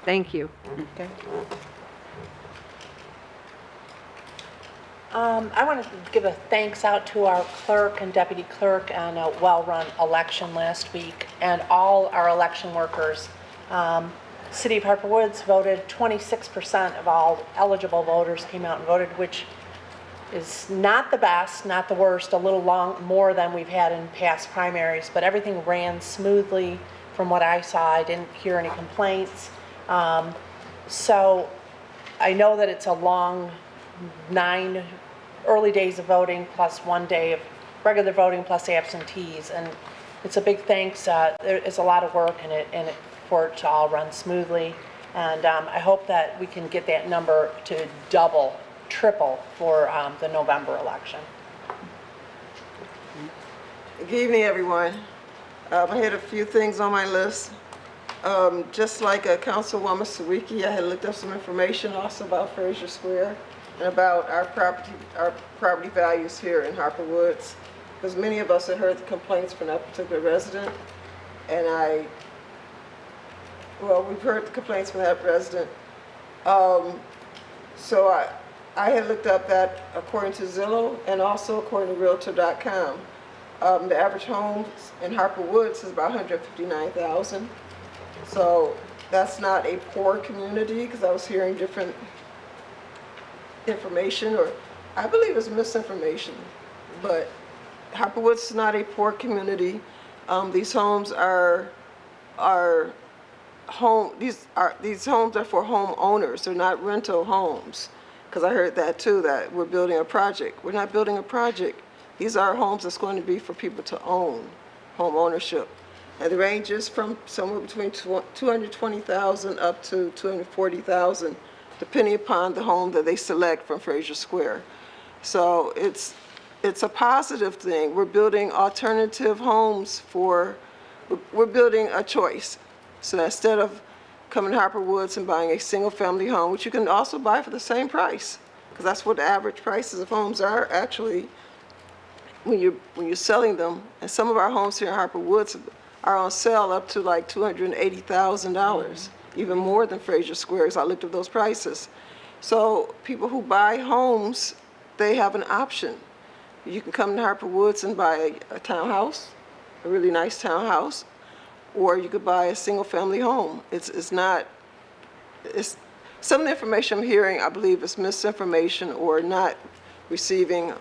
Thank you. Okay. I want to give a thanks out to our clerk and deputy clerk on a well-run election last week, and all our election workers. City of Harper Woods voted 26% of all eligible voters came out and voted, which is not the best, not the worst, a little more than we've had in past primaries, but everything ran smoothly from what I saw. I didn't hear any complaints. So I know that it's a long 9 early days of voting plus 1 day of regular voting plus absentees, and it's a big thanks. There is a lot of work in it for it to all run smoothly, and I hope that we can get that number to double, triple for the November election. Good evening, everyone. I had a few things on my list. Just like Councilwoman Sawicki, I had looked up some information also about Fraser Square and about our property values here in Harper Woods, because many of us have heard the complaints from that particular resident, and we've heard the complaints from that resident. So I had looked up that according to Zillow and also according to Realtor.com. The average home in Harper Woods is about $159,000. So that's not a poor community, because I was hearing different information, or I believe it's misinformation. But Harper Woods is not a poor community. These homes are these homes are for homeowners. They're not rental homes. Because I heard that too, that we're building a project. We're not building a project. These are homes that's going to be for people to own, home ownership. And the range is from somewhere between $220,000 up to $240,000 depending upon the home that they select from Fraser Square. So it's a positive thing. We're building alternative homes we're building a choice. So that instead of coming to Harper Woods and buying a single-family home, which you can also buy for the same price, because that's what the average prices of homes are actually when you're selling them. And some of our homes here in Harper Woods are on sale up to like $280,000, even more than Fraser Square, as I looked at those prices. So people who buy homes, they have an option. You can come to Harper Woods and buy a townhouse, a really nice townhouse, or you could buy a single-family home. It's some of the information I'm hearing, I believe, is misinformation or not receiving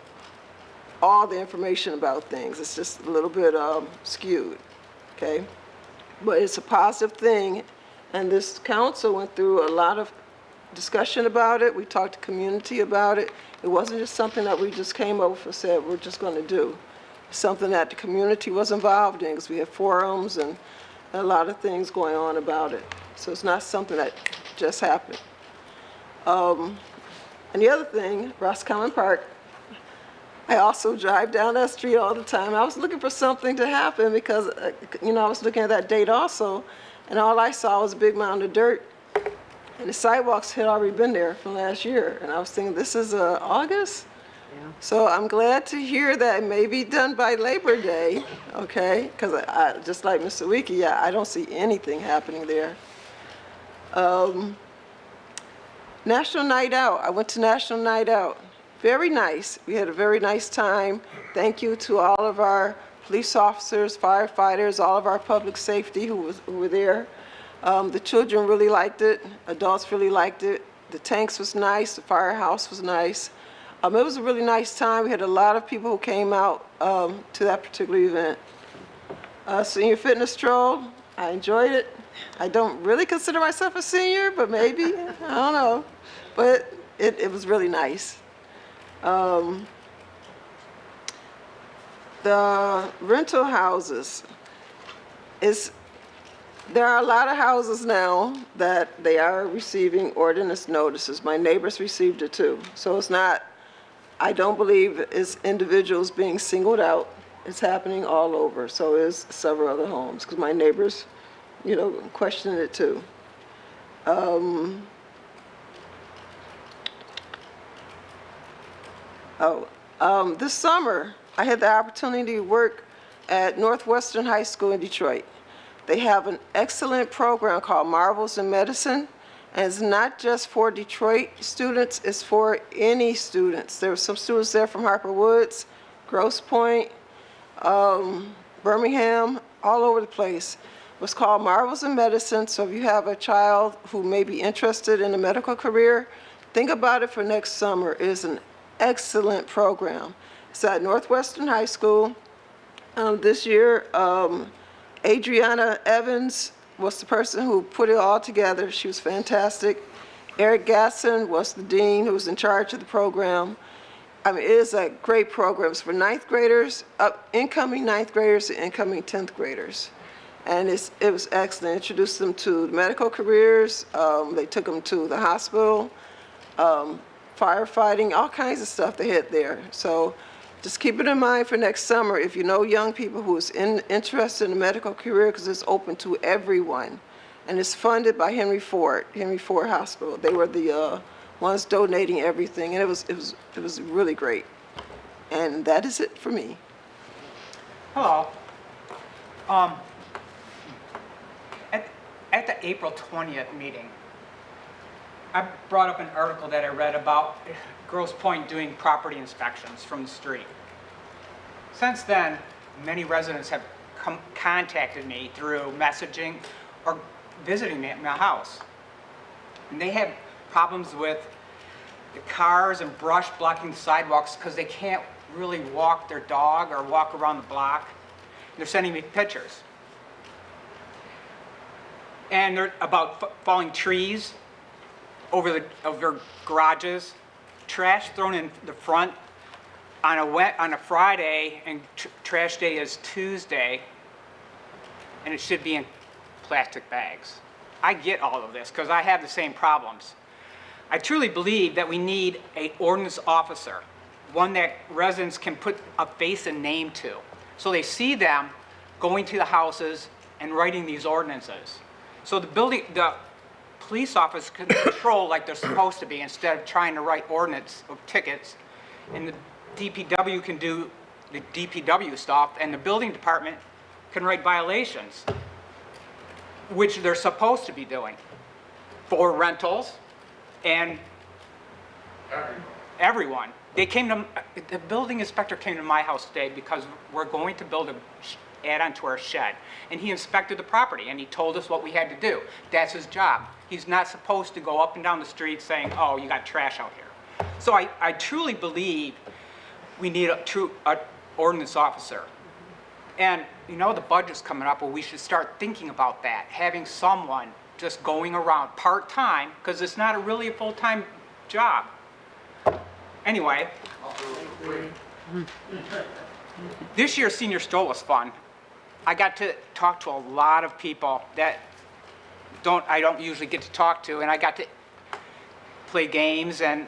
all the information about things. It's just a little bit skewed, okay? But it's a positive thing, and this council went through a lot of discussion about it. We talked to community about it. It wasn't just something that we just came up with and said, we're just going to do. It's something that the community was involved in, because we have forums and a lot of things going on about it. So it's not something that just happened. And the other thing, Roscommon Park, I also drive down that street all the time. I was looking for something to happen because, I was looking at that date also, and all I saw was a big mound of dirt. And the sidewalks had already been there from last year. And I was thinking, this is August? Yeah. So I'm glad to hear that it may be done by Labor Day, okay? Because I just like Mr. Wiki, I don't see anything happening there. National Night Out. I went to National Night Out. Very nice. We had a very nice time. Thank you to all of our police officers, firefighters, all of our public safety who were there. The children really liked it. Adults really liked it. The tanks was nice. The firehouse was nice. It was a really nice time. We had a lot of people who came out to that particular event. Senior Fitness Stroll. I enjoyed it. I don't really consider myself a senior, but maybe. I don't know. But it was really nice. The rental houses there are a lot of houses now that they are receiving ordinance notices. My neighbors received it too. So it's not, I don't believe it's individuals being singled out. It's happening all over. So is several other homes, because my neighbors, questioned it too. This summer, I had the opportunity to work at Northwestern High School in Detroit. They have an excellent program called Marvels in Medicine, and it's not just for Detroit students, it's for any students. There were some students there from Harper Woods, Grosse Pointe, Birmingham, all over the place. It was called Marvels in Medicine, so if you have a child who may be interested in a medical career, think about it for next summer. It is an excellent program. It's at Northwestern High School. This year, Adriana Evans was the person who put it all together. She was fantastic. Eric Gasson was the dean who was in charge of the program. It is a great program. It's for ninth graders, incoming ninth graders and incoming 10th graders. And it was excellent. Introduced them to medical careers. They took them to the hospital, firefighting, all kinds of stuff they had there. So just keep it in mind for next summer if you know young people who is interested in a medical career, because it's open to everyone. And it's funded by Henry Ford Hospital. They were the ones donating everything, and it was really great. And that is it for me. Hello. At the April 20th meeting, I brought up an article that I read about Grosse Pointe doing property inspections from the street. Since then, many residents have contacted me through messaging or visiting me at my house. And they have problems with the cars and brush blocking the sidewalks because they can't really walk their dog or walk around the block. They're sending me pictures. And they're about falling trees over garages, trash thrown in the front on a Friday, and trash day is Tuesday, and it should be in plastic bags. I get all of this because I have the same problems. I truly believe that we need a ordinance officer, one that residents can put a face and name to. So they see them going to the houses and writing these ordinances. So the police officers can control like they're supposed to be instead of trying to write ordinance of tickets. And the DPW can do the DPW stuff, and the building department can write violations, which they're supposed to be doing for rentals and everyone. The building inspector came to my house today because we're going to build add-on to our shed. And he inspected the property and he told us what we had to do. That's his job. He's not supposed to go up and down the street saying, oh, you got trash out here. So I truly believe we need a true ordinance officer. And you know, the budget's coming up, well, we should start thinking about that, having someone just going around part-time, because it's not really a full-time job. Anyway, this year's senior stroll was fun. I got to talk to a lot of people that I don't usually get to talk to, and I got to play games, and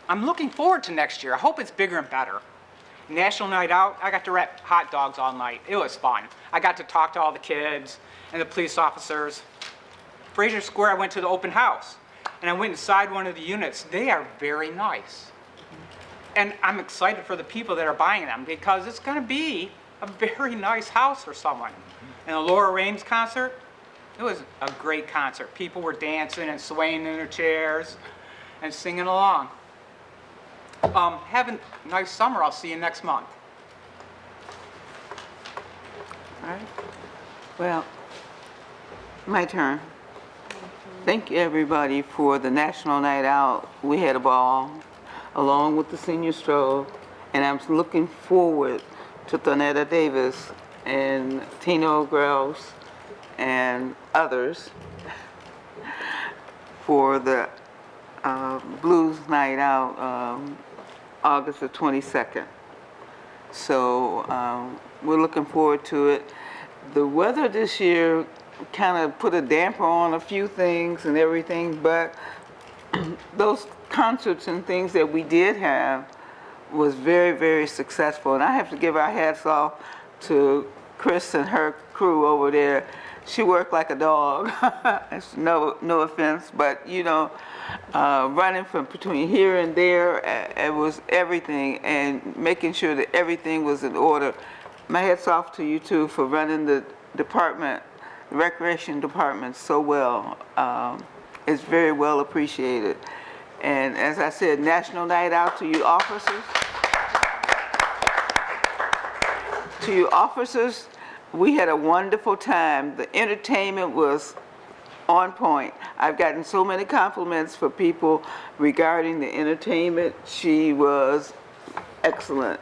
I'm looking forward to next year. I hope it's bigger and better. National Night Out, I got to wrap hot dogs all night. It was fun. I got to talk to all the kids and the police officers. Fraser Square, I went to the open house, and I went inside one of the units. They are very nice. And I'm excited for the people that are buying them because it's going to be a very nice house for someone. And the Laura Raines concert, it was a great concert. People were dancing and swaying in their chairs and singing along. Have a nice summer. I'll see you next month. All right. Well, my turn. Thank you, everybody, for the National Night Out. We had a ball, along with the senior stroll, and I'm looking forward to Thonetta Davis and Tino Grouse and others for the Blues Night Out, August the 22nd. So we're looking forward to it. The weather this year kind of put a damper on a few things and everything, but those concerts and things that we did have was very, very successful. And I have to give our hats off to Chris and her crew over there. She worked like a dog. no offense, but you know, running from between here and there, it was everything, and making sure that everything was in order. My hats off to you too for running the department, the recreation department so well. It's very well appreciated. And as I said, National Night Out to you officers. To you officers, we had a wonderful time. The entertainment was on point. I've gotten so many compliments for people regarding the entertainment. She was excellent.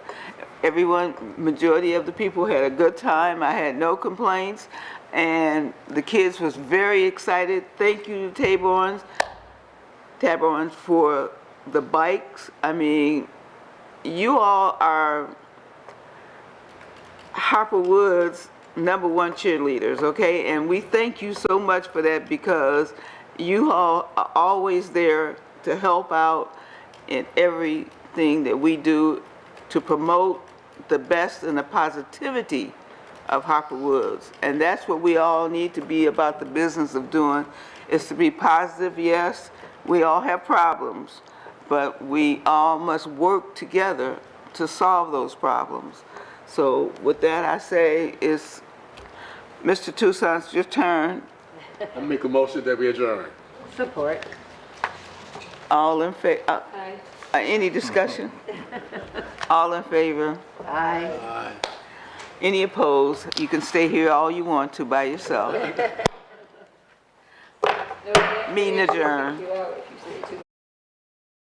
Everyone, majority of the people had a good time. I had no complaints, and the kids was very excited. Thank you to Taborns for the bikes. I mean, you all are Harper Woods' #1 cheerleaders, okay? And we thank you so much for that because you all are always there to help out in everything that we do to promote the best and the positivity of Harper Woods. And that's what we all need to be about the business of doing, is to be positive. Yes, we all have problems, but we all must work together to solve those problems. So with that, I say is, Mr. Toussaint, it's your turn. I make a motion that we adjourn. Support. All in favor? Aye. Any discussion? All in favor? Aye. Aye. Any opposed? You can stay here all you want to by yourself. Meeting adjourned.